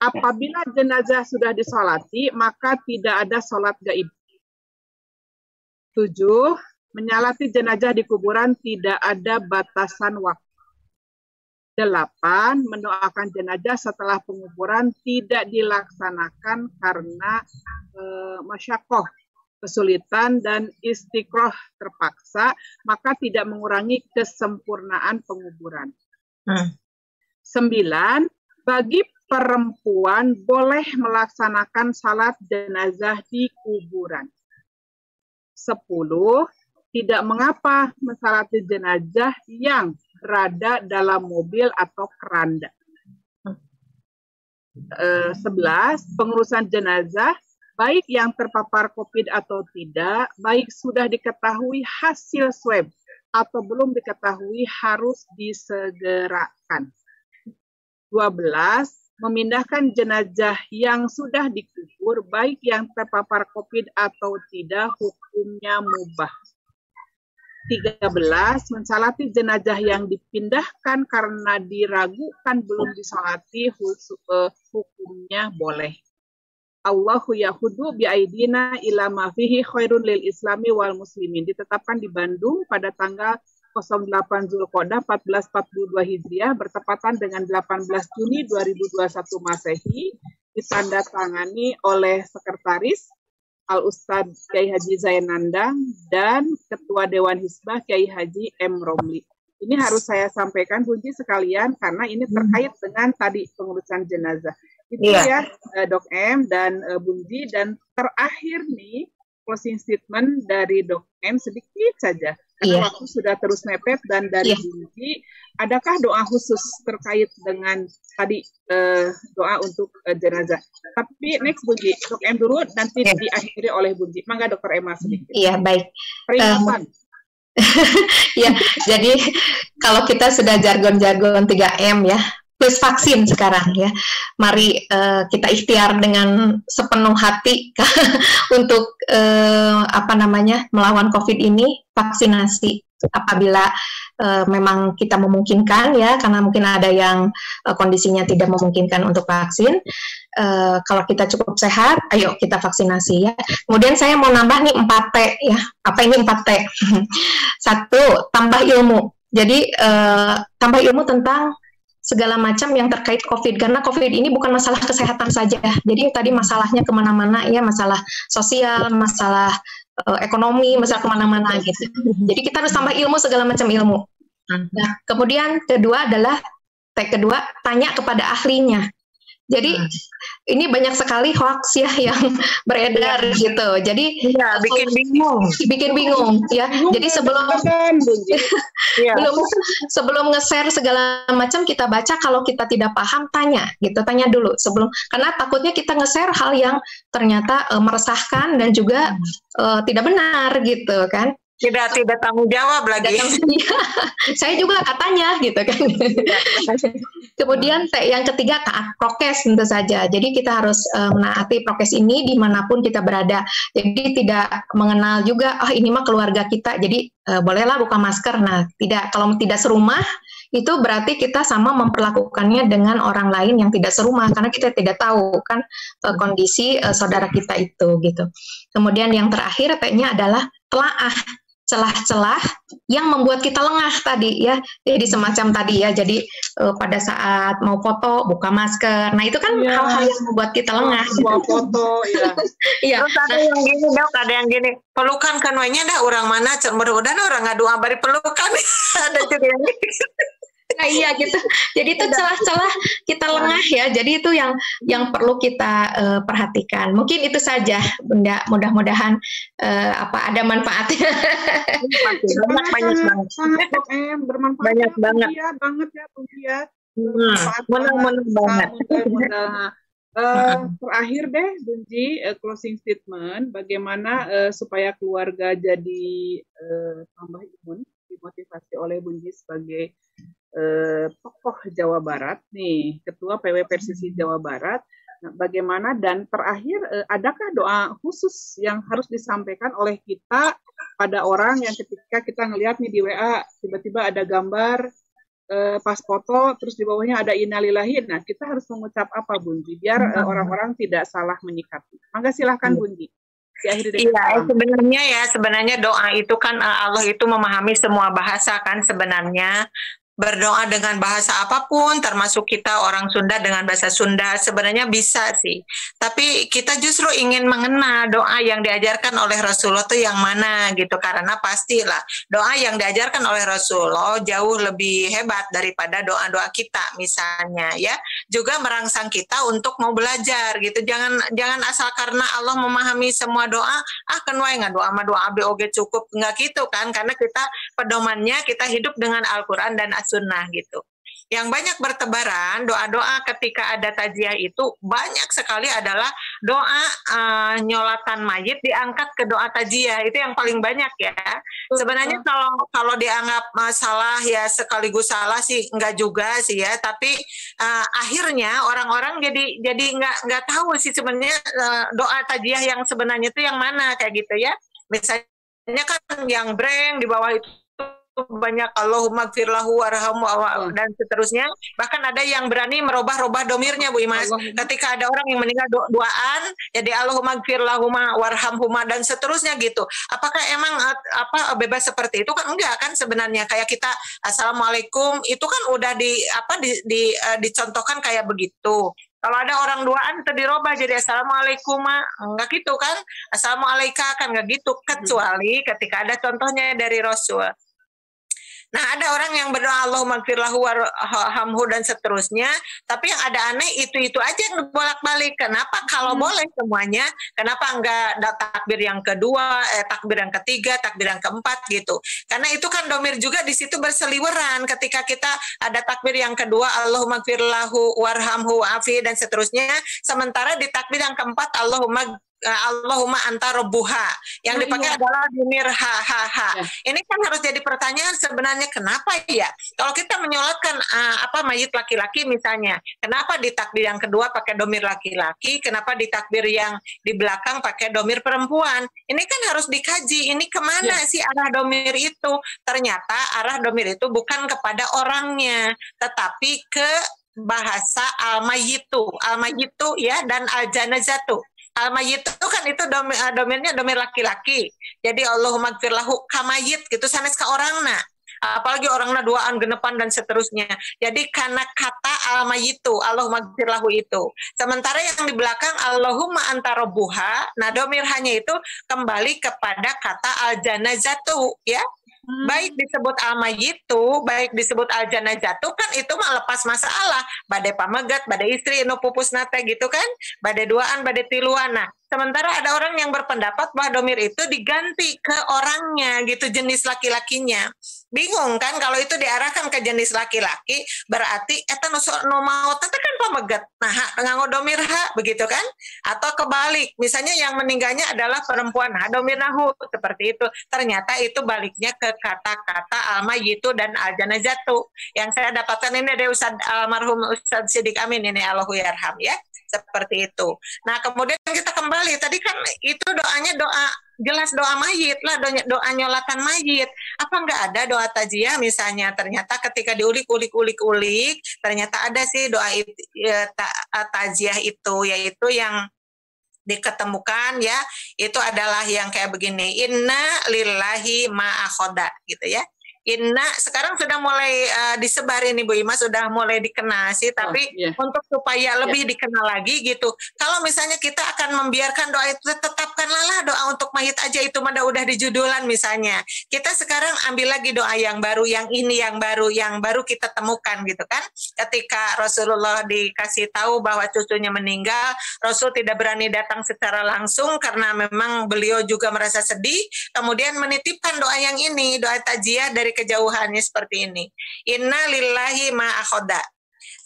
Apabila jenazah sudah disolati, maka tidak ada sholat gaib. 7. Menyalati jenazah di kuburan tidak ada batasan waktu. 8. Mendoakan jenazah setelah penguburan tidak dilaksanakan karena masyaqqah, kesulitan, dan istiqroh terpaksa, maka tidak mengurangi kesempurnaan penguburan. 9. Bagi perempuan boleh melaksanakan salat jenazah di kuburan. 10. Tidak mengapa mensalati jenazah yang berada dalam mobil atau keranda. 11. Pengurusan jenazah, baik yang terpapar COVID atau tidak, baik sudah diketahui hasil swab atau belum diketahui, harus disegerakan. 12. Memindahkan jenazah yang sudah dikubur, baik yang terpapar COVID atau tidak, hukumnya mubah. 13. Mensalati jenazah yang dipindahkan karena diragukan belum disolati, hukumnya boleh. Allahu yahudu bi'aidina ila ma fihi khairun lil islami wal muslimin. Ditetapkan di Bandung pada tanggal 08 Zulqa'dah 1442 Hijriah bertepatan dengan 18 Juni 2021 Masehi, ditandatangani oleh Sekretaris Al-Ustadz Kiai Haji Zainandang dan Ketua Dewan Hizbah Kiai Haji M. Romli. Ini harus saya sampaikan, Bunji sekalian, karena ini terkait dengan tadi pengurusan jenazah. Itu ya, Dok M dan Bunji. Dan terakhir nih, closing statement dari Dok M sedikit saja. Karena waktu sudah terus mepet, dan dari Bunji, adakah doa khusus terkait dengan tadi doa untuk jenazah? Tapi next Bunji, Dok M dulu, nanti diakhiri oleh Bunji. Mangga Dokter Emma sedikit. Iya, baik. Peringatan. Ya, jadi kalau kita sudah jargon-jargon 3M ya, plus vaksin sekarang ya. Mari kita ikhtiar dengan sepenuh hati untuk melawan COVID ini, vaksinasi apabila memang kita memungkinkan ya, karena mungkin ada yang kondisinya tidak memungkinkan untuk vaksin. Kalau kita cukup sehat, ayo kita vaksinasi ya. Kemudian saya mau nambah nih 4T ya. Apa ini 4T? 1, tambah ilmu. Jadi tambah ilmu tentang segala macam yang terkait COVID, karena COVID ini bukan masalah kesehatan saja. Jadi tadi masalahnya kemana-mana ya, masalah sosial, masalah ekonomi, masalah kemana-mana gitu. Jadi kita harus tambah ilmu, segala macam ilmu. Nah, kemudian kedua adalah T kedua, tanya kepada ahlinya. Jadi ini banyak sekali hoax ya yang beredar gitu. Jadi bikin bingung ya. Jadi sebelum nge-share segala macam kita baca, kalau kita tidak paham tanya dulu sebelum, karena takutnya kita nge-share hal yang ternyata meresahkan dan juga tidak benar gitu kan. Tidak tanggung jawab lagi. Saya juga katanya gitu kan. Kemudian yang ketiga, taat prokes tentu saja. Jadi kita harus menaati prokes ini dimanapun kita berada. Jadi tidak mengenal juga, ini mah keluarga kita, jadi bolehlah buka masker. Nah, kalau tidak serumah, itu berarti kita sama memperlakukannya dengan orang lain yang tidak serumah, karena kita tidak tahu kan kondisi saudara kita itu gitu. Kemudian yang terakhir T-nya adalah telaah, celah-celah yang membuat kita lengah tadi ya. Jadi semacam tadi ya, jadi pada saat mau foto buka masker. Nah, itu kan hal-hal yang membuat kita lengah. Mau foto ya. Iya. Terus ada yang gini, Dok, ada yang gini. Pelukan kan wanya dah orang mana, mudah-mudahan orang ngadu abari pelukan. Ada juga yang gitu. Nah, iya gitu. Jadi itu celah-celah kita lengah ya. Jadi itu yang perlu kita perhatikan. Mungkin itu saja, Bunda. Mudah-mudahan ada manfaatnya. Banyak banget. Bermanfaat. Banyak banget. Ya, banget ya, ya. Mudah-mudahan banget. Terakhir deh, Bunji, closing statement. Bagaimana supaya keluarga jadi tambah imun, dimotivasi oleh Bunji sebagai tokoh Jawa Barat nih, Ketua PW Persisi Jawa Barat. Nah, bagaimana, dan terakhir adakah doa khusus yang harus disampaikan oleh kita pada orang yang ketika kita ngelihat nih di WA tiba-tiba ada gambar pas foto terus di bawahnya ada innalillahi. Nah, kita harus mengucap apa, Bunji, biar orang-orang tidak salah menyikapi. Mangga silahkan, Bunji. Iya, sebenarnya doa itu kan Allah itu memahami semua bahasa kan sebenarnya. Berdoa dengan bahasa apapun, termasuk kita orang Sunda dengan bahasa Sunda, sebenarnya bisa sih. Tapi kita justru ingin mengenal doa yang diajarkan oleh Rasulullah itu yang mana gitu. Karena pastilah doa yang diajarkan oleh Rasulullah jauh lebih hebat daripada doa-doa kita misalnya ya. Juga merangsang kita untuk mau belajar gitu. Jangan asal karena Allah memahami semua doa, kan wae doa sama doa oge cukup. Enggak gitu kan, karena kita pedomannya kita hidup dengan Al-Quran dan Sunnah gitu. Yang banyak bertebaran doa-doa ketika ada taziah itu banyak sekali adalah doa nyolatan mayit diangkat ke doa taziah, itu yang paling banyak ya. Sebenarnya kalau dianggap salah ya sekaligus salah sih enggak juga sih ya, tapi akhirnya orang-orang jadi nggak tahu sih sebenarnya doa taziah yang sebenarnya itu yang mana kayak gitu ya. Misalnya kan yang breng di bawah itu banyak Allahumma gfirlahu warhamhu dan seterusnya. Bahkan ada yang berani merubah-rubah domirnya, Bu Imas. Ketika ada orang yang meninggal duaan, jadi Allahumma gfirlahu warhamhu dan seterusnya gitu. Apakah emang bebas seperti itu? Kan enggak kan sebenarnya. Kayak kita assalamualaikum itu kan udah dicontohkan kayak begitu. Kalau ada orang duaan itu dirubah jadi assalamualaikum, enggak gitu kan? Assalamualaikum kan enggak gitu, kecuali ketika ada contohnya dari Rasul. Nah, ada orang yang berdoa Allahumma gfirlahu warhamhu dan seterusnya, tapi yang ada aneh itu aja yang bolak-balik. Kenapa kalau boleh semuanya, kenapa enggak takbir yang kedua, takbir yang ketiga, takbir yang keempat gitu. Karena itu kan domir juga di situ berseliweran. Ketika kita ada takbir yang kedua Allahumma gfirlahu warhamhu wa'afi dan seterusnya, sementara di takbir yang keempat Allahumma anta rabbuha yang dipakai adalah domir ha. Ini kan harus jadi pertanyaan sebenarnya, kenapa ya kalau kita menyolatkan mayit laki-laki misalnya, kenapa di takbir yang kedua pakai domir laki-laki, kenapa di takbir yang di belakang pakai domir perempuan? Ini kan harus dikaji, ini kemana sih arah domir itu? Ternyata arah domir itu bukan kepada orangnya, tetapi ke bahasa al-mayyitu ya, dan al-janazatu. Al-mayyit itu kan itu domirnya domir laki-laki. Jadi Allahumma gfirlahu kamayit gitu sanes ka orangna. Apalagi orangna duaan genepan dan seterusnya. Jadi karena kata al-mayyitu Allahumma gfirlahu itu. Sementara yang di belakang Allahumma anta rabbuha, nah domir hanya itu kembali kepada kata al-janazatu ya. Baik disebut al-mayyitu, baik disebut al-janazatu, kan itu mah lepas masalah. Badai pamegat, badai istri, nu pupus nate gitu kan. Badai duaan, badai tiluan. Nah, sementara ada orang yang berpendapat bahwa domir itu diganti ke orangnya gitu, jenis laki-lakinya. Bingung kan kalau itu diarahkan ke jenis laki-laki, berarti eta nu maot teh kan pamegat. Nah, nganggo domir ha begitu kan? Atau kebalik, misalnya yang meninggalnya adalah perempuan, domir nahu seperti itu. Ternyata itu baliknya ke kata-kata al-mayyitu dan al-janazatu. Yang saya dapatkan ini dari almarhum Ustadz Siddiq Amin ini, Allahu yarham ya. Seperti itu. Nah, kemudian kita kembali, tadi kan itu doanya doa, jelas doa mayit lah, doa nyolatan mayit. Apa nggak ada doa tajiah misalnya? Ternyata ketika diulik, ternyata ada sih doa tajiah itu, yaitu yang diketemukan ya, itu adalah yang kayak begini, inna lillahi ma'akhoda gitu ya. Inna sekarang sudah mulai disebar ini Bu Ima, sudah mulai dikenal sih, tapi untuk supaya lebih dikenal lagi gitu. Kalau misalnya kita akan membiarkan doa itu, tetapkanlah doa untuk mayit aja, itu udah di judulan misalnya. Kita sekarang ambil lagi doa yang baru, yang ini yang baru kita temukan gitu kan. Ketika Rasulullah dikasih tahu bahwa cucunya meninggal, Rasul tidak berani datang secara langsung karena memang beliau juga merasa sedih, kemudian menitipkan doa yang ini, doa tajiah dari kejauhannya seperti ini. Inna lillahi ma'akhoda.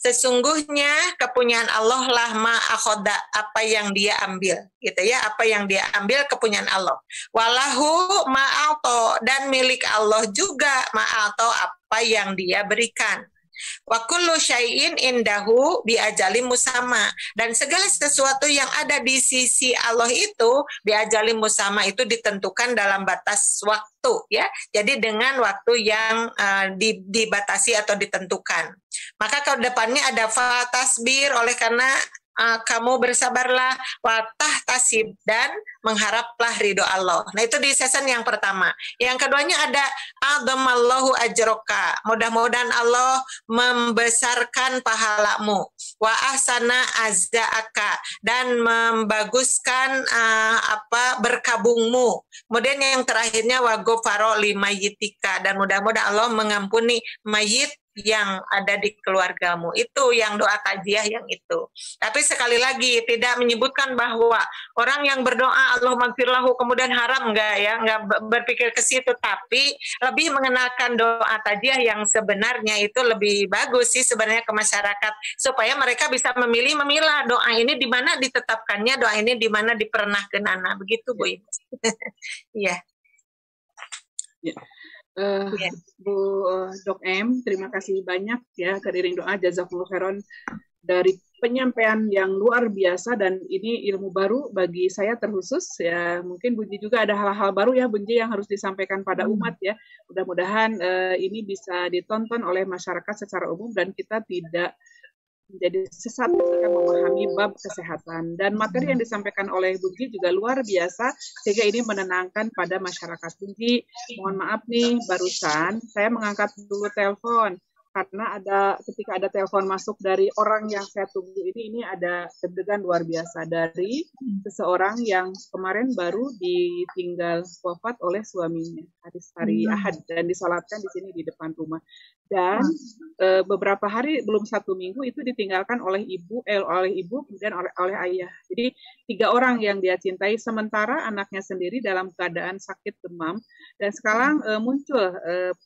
Sesungguhnya kepunyaan Allah lah ma'akhoda, apa yang dia ambil gitu ya, apa yang dia ambil kepunyaan Allah. Walahu ma'alto, dan milik Allah juga ma'alto, apa yang dia berikan. Wa kullu syai'in indahu bi ajalin musamma, dan segala sesuatu yang ada di sisi Allah itu bi ajalin musamma, itu ditentukan dalam batas waktu ya. Jadi dengan waktu yang dibatasi atau ditentukan. Maka ke depannya ada fa tasbir, oleh karena kamu bersabarlah, watah tasib, dan mengharaplah ridho Allah. Nah, itu di season yang pertama. Yang keduanya ada adamallahu ajroka, mudah-mudahan Allah membesarkan pahalamu, wa ahsana azzaaka, dan membaguskan berkabungmu. Kemudian yang terakhirnya wa ghafaro limayyitika, dan mudah-mudahan Allah mengampuni mayit yang ada di keluargamu. Itu yang doa tajiah yang itu. Tapi sekali lagi tidak menyebutkan bahwa orang yang berdoa Allah magfirlahu kemudian haram, enggak ya, enggak berpikir ke situ, tapi lebih mengenalkan doa tajiah yang sebenarnya itu lebih bagus sih sebenarnya ke masyarakat, supaya mereka bisa memilah doa ini di mana ditetapkannya, doa ini di mana dipernahkeunana, begitu Bu Ibu. Iya. Bu Dok M, terima kasih banyak ya, teriring doa jazakumullah khairan dari penyampaian yang luar biasa, dan ini ilmu baru bagi saya terkhusus ya. Mungkin Bunji juga ada hal-hal baru ya Bunji yang harus disampaikan pada umat ya. Mudah-mudahan ini bisa ditonton oleh masyarakat secara umum dan kita tidak menjadi sesat ketika memahami bab kesehatan, dan materi yang disampaikan oleh Bunji juga luar biasa sehingga ini menenangkan pada masyarakat. Bunji, mohon maaf nih, barusan saya mengangkat dulu telepon karena ketika ada telepon masuk dari orang yang saya tunggu ini ada deg-degan luar biasa dari seseorang yang kemarin baru ditinggal wafat oleh suaminya hari Ahad dan disolatkan di sini di depan rumah. Dan beberapa hari, belum 1 minggu, itu ditinggalkan oleh ibu kemudian oleh ayah. Jadi 3 orang yang dia cintai, sementara anaknya sendiri dalam keadaan sakit demam. Dan sekarang muncul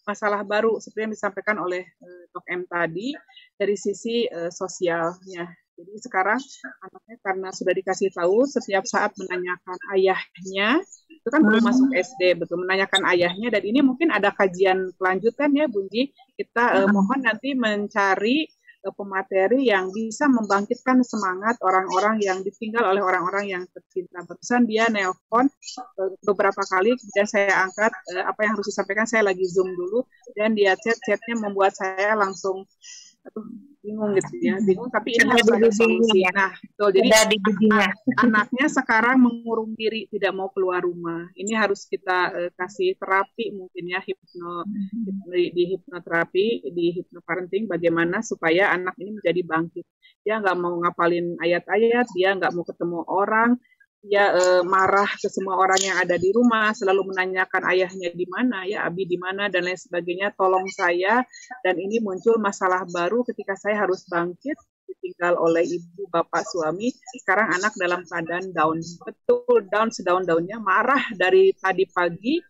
masalah baru seperti yang disampaikan oleh Dok M tadi dari sisi sosialnya. Jadi sekarang anaknya karena sudah dikasih tahu setiap saat menanyakan ayahnya, itu kan belum masuk SD, betul, menanyakan ayahnya, dan ini mungkin ada kajian kelanjutan ya Bunji. Kita mohon nanti mencari pemateri yang bisa membangkitkan semangat orang-orang yang ditinggal oleh orang-orang yang tercinta. Barusan dia nelpon beberapa kali, kemudian saya angkat, apa yang harus disampaikan saya lagi zoom dulu, dan dia chatnya membuat saya langsung bingung gitu ya, bingung, tapi ini harus ada solusi. Nah, betul. Jadi anaknya sekarang mengurung diri, tidak mau keluar rumah. Ini harus kita kasih terapi mungkin ya, di hipnoterapi, di hipnoparenting, bagaimana supaya anak ini menjadi bangkit. Dia nggak mau ngapalin ayat-ayat, dia nggak mau ketemu orang, dia marah ke semua orang yang ada di rumah, selalu menanyakan ayahnya di mana, ya Abi di mana dan lain sebagainya. Tolong saya. Dan ini muncul masalah baru ketika saya harus bangkit, ditinggal oleh ibu, bapak, suami. Sekarang anak dalam keadaan down, betul down sedaun-daunnya, marah dari tadi pagi.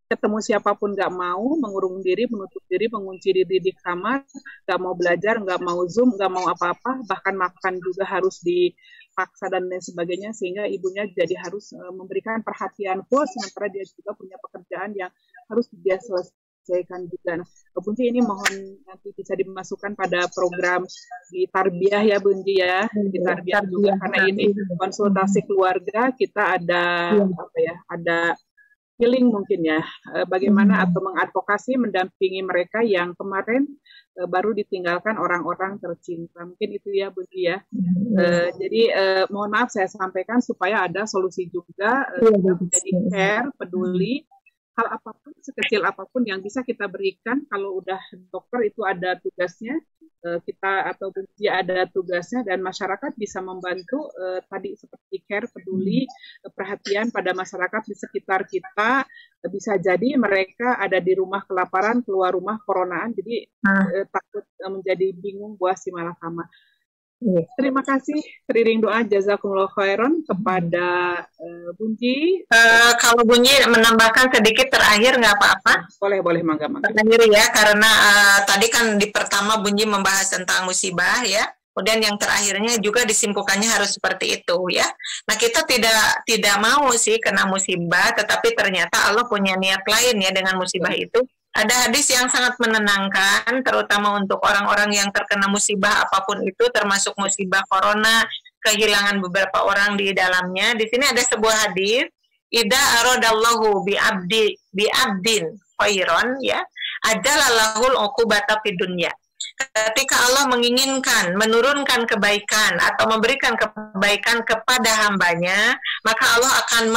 Ketemu siapapun nggak mau, mengurung diri, menutup diri, mengunci diri di kamar, nggak mau belajar, nggak mau Zoom, nggak mau apa-apa, bahkan makan juga harus dipaksa dan lain sebagainya, sehingga ibunya jadi harus memberikan perhatian full, sementara dia juga punya pekerjaan yang harus dia selesaikan juga. Nah, Bunji ini mohon nanti bisa dimasukkan pada program di Tarbiyah ya Bunji ya, di Tarbiyah juga, karena ini konsultasi keluarga, kita ada apa ya, ada healing mungkin ya, bagaimana atau mengadvokasi, mendampingi mereka yang kemarin baru ditinggalkan orang-orang tercinta. Mungkin itu ya Bu ya. Jadi mohon maaf saya sampaikan supaya ada solusi juga, jadi care, peduli, hal apapun, sekecil apapun yang bisa kita berikan. Kalau udah dokter itu ada tugasnya, kita atau dia ada tugasnya, dan masyarakat bisa membantu tadi seperti care, peduli, perhatian pada masyarakat di sekitar kita. Bisa jadi mereka ada di rumah kelaparan, keluar rumah koronaan, jadi takut menjadi bingung buah si malakama. Terima kasih, teriring doa jazakumullah khairan kepada Bunji. Kalau Bunji menambahkan sedikit terakhir nggak apa-apa? Boleh, mangga. Terakhir ya, karena tadi kan di pertama Bunji membahas tentang musibah ya. Kemudian yang terakhirnya juga disimpulkannya harus seperti itu ya. Nah kita tidak mau sih kena musibah, tetapi ternyata Allah punya niat lain ya dengan musibah itu. Ada hadis yang sangat menenangkan, terutama untuk orang-orang yang terkena musibah apapun itu, termasuk musibah corona, kehilangan beberapa orang di dalamnya. Di sini ada sebuah hadis, idza aradallahu bi abdin khairan ya, ajalalahul uqubata fid dunya. Ketika Allah menginginkan menurunkan kebaikan atau memberikan kebaikan kepada hambanya, maka Allah akan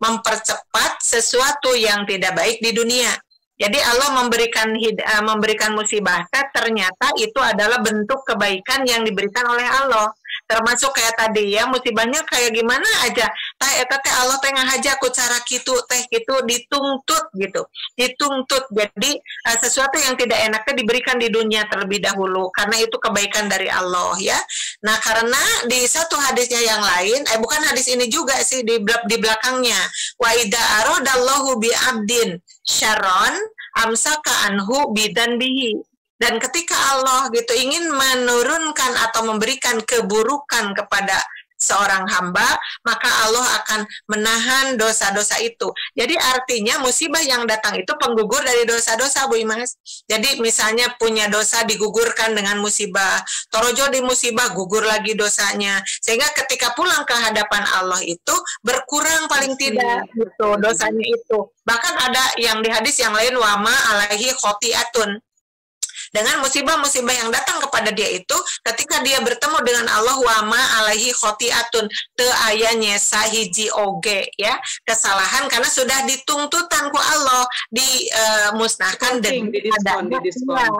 mempercepat sesuatu yang tidak baik di dunia. Jadi Allah memberikan musibah, ternyata itu adalah bentuk kebaikan yang diberikan oleh Allah. Termasuk kayak tadi ya, musibahnya kayak gimana aja. Teh Allah teh ngahaja ku cara kitu teh gitu dituntut gitu. Dituntut. Jadi sesuatu yang tidak enaknya diberikan di dunia terlebih dahulu karena itu kebaikan dari Allah ya. Nah, karena di satu hadisnya yang lain, bukan hadis ini juga sih di belakangnya. Wa idza aradallahu bi abdin syarron amsaka anhu bidan bihi. Dan ketika Allah gitu ingin menurunkan atau memberikan keburukan kepada seorang hamba, maka Allah akan menahan dosa-dosa itu. Jadi artinya musibah yang datang itu penggugur dari dosa-dosa, Bu Imas. Jadi misalnya punya dosa digugurkan dengan musibah, torojo di musibah gugur lagi dosanya. Sehingga ketika pulang ke hadapan Allah itu berkurang paling tidak gitu dosanya itu. Bahkan ada yang di hadis yang lain, wama alaihi khotiatun. Dengan musibah-musibah yang datang kepada dia itu, ketika dia bertemu dengan Allah, wama alaihi khotiatun, teu aya nyesa hiji oge ya, kesalahan karena sudah ditungtutan ku Allah, dimusnahkan dan didiskon.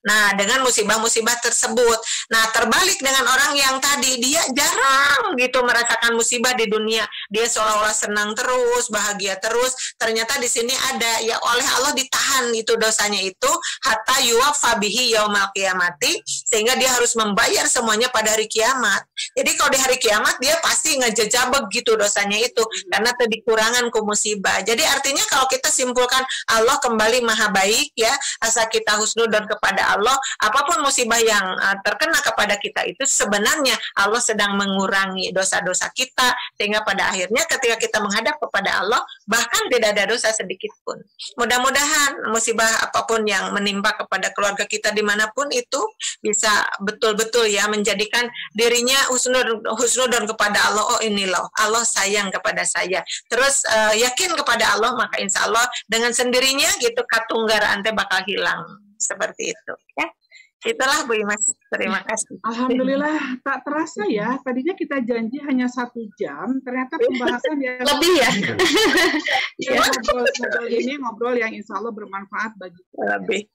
Nah, dengan musibah-musibah tersebut. Nah, terbalik dengan orang yang tadi, dia jarang gitu merasakan musibah di dunia. Dia seolah-olah senang terus, bahagia terus. Ternyata di sini ada, ya oleh Allah ditahan itu dosanya itu, hatta yuwaffa bihi yaumal qiyamati, sehingga dia harus membayar semuanya pada hari kiamat. Jadi kalau di hari kiamat, dia pasti ngejejabek gitu dosanya itu, karena dikurangan ku musibah. Jadi artinya kalau kita simpulkan, Allah kembali maha baik ya, asa kita husnudon kepada Allah, apapun musibah yang terkena kepada kita itu sebenarnya Allah sedang mengurangi dosa-dosa kita, sehingga pada akhirnya ketika kita menghadap kepada Allah bahkan tidak ada dosa sedikit pun. Mudah-mudahan musibah apapun yang menimpa kepada keluarga kita dimanapun itu bisa betul-betul ya menjadikan dirinya husnudon kepada Allah. Oh ini loh, Allah sayang kepada saya. Terus yakin kepada Allah, maka insya Allah dengan sendirinya gitu katunggaraan teh bakal hilang. Seperti itu ya. Itulah Bu Imas, terima kasih. Alhamdulillah, tak terasa ya. Tadinya kita janji hanya 1 jam, ternyata pembahasan yang Lebih ya? Ya, ngobrol ini ngobrol yang insya Allah bermanfaat bagi kita. Lebih.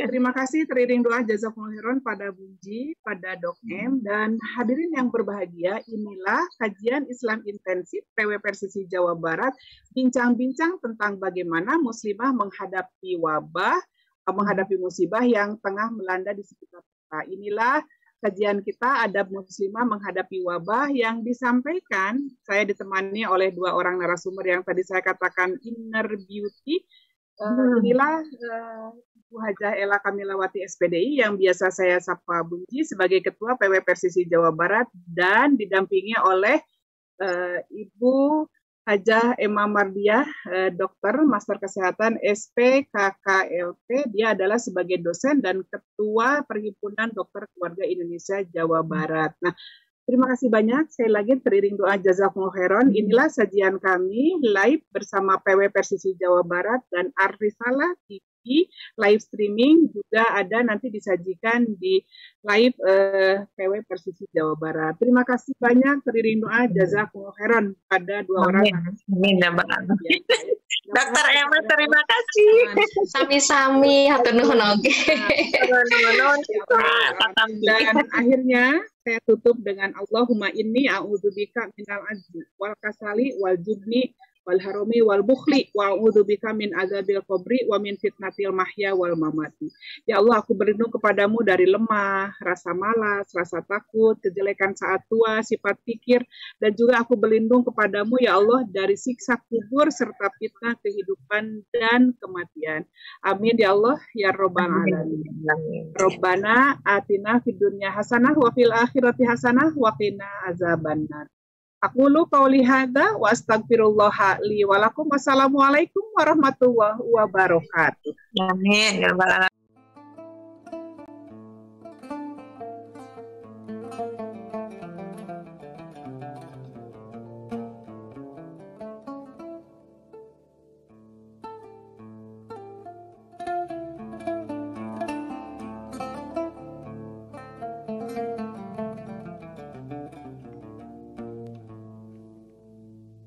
Terima kasih teriring doa jazakumullah khairan pada Bunji, pada Dok M, dan hadirin yang berbahagia. Inilah kajian Islam intensif PW Persisi Jawa Barat, bincang-bincang tentang bagaimana muslimah menghadapi wabah, menghadapi musibah yang tengah melanda di sekitar kita. Inilah kajian kita adab muslimah menghadapi wabah yang disampaikan. Saya ditemani oleh 2 orang narasumber yang tadi saya katakan inner beauty. Inilah Ibu Hajah Ella Kamilawati SPDI yang biasa saya sapa Bunji sebagai Ketua PW Persisi Jawa Barat dan didampingi oleh Ibu Hajah Emma Mardiah, dokter, master kesehatan SPKKLP. Dia adalah sebagai dosen dan ketua Perhimpunan Dokter Keluarga Indonesia Jawa Barat. Nah, terima kasih banyak. Sekali lagi teriring doa jazakumullah khairan. Inilah sajian kami live bersama PW Persisi Jawa Barat dan Ar-Risalah TV. Live streaming juga ada nanti disajikan di live PW Persisi Jawa Barat. Terima kasih banyak teriring doa jazakumullah khairan pada 2 orang. Amin. Dokter Emma, terima kasih. Sami-sami, hatur nuhun oge. Dan akhirnya saya tutup dengan Allahumma inni a'udzubika minal ajzi wal kasali wal jubni wal harami wal bukhli wa a'udzubika min azabil qabri wa min fitnatil mahya wal mamati. Ya Allah, aku berlindung kepadamu dari lemah, rasa malas, rasa takut, kejelekan saat tua, sifat pikir, dan juga aku berlindung kepadamu ya Allah dari siksa kubur serta fitnah kehidupan dan kematian. Amin ya Allah ya Rabbal alamin. Rabbana atina fid dunya hasanah wa fil akhirati hasanah wa qina azabannar. Aqulu qauli hadza wa astaghfirullah li wa lakum. Wassalamualaikum warahmatullahi wabarakatuh. Amin. Ya Rabbal alamin.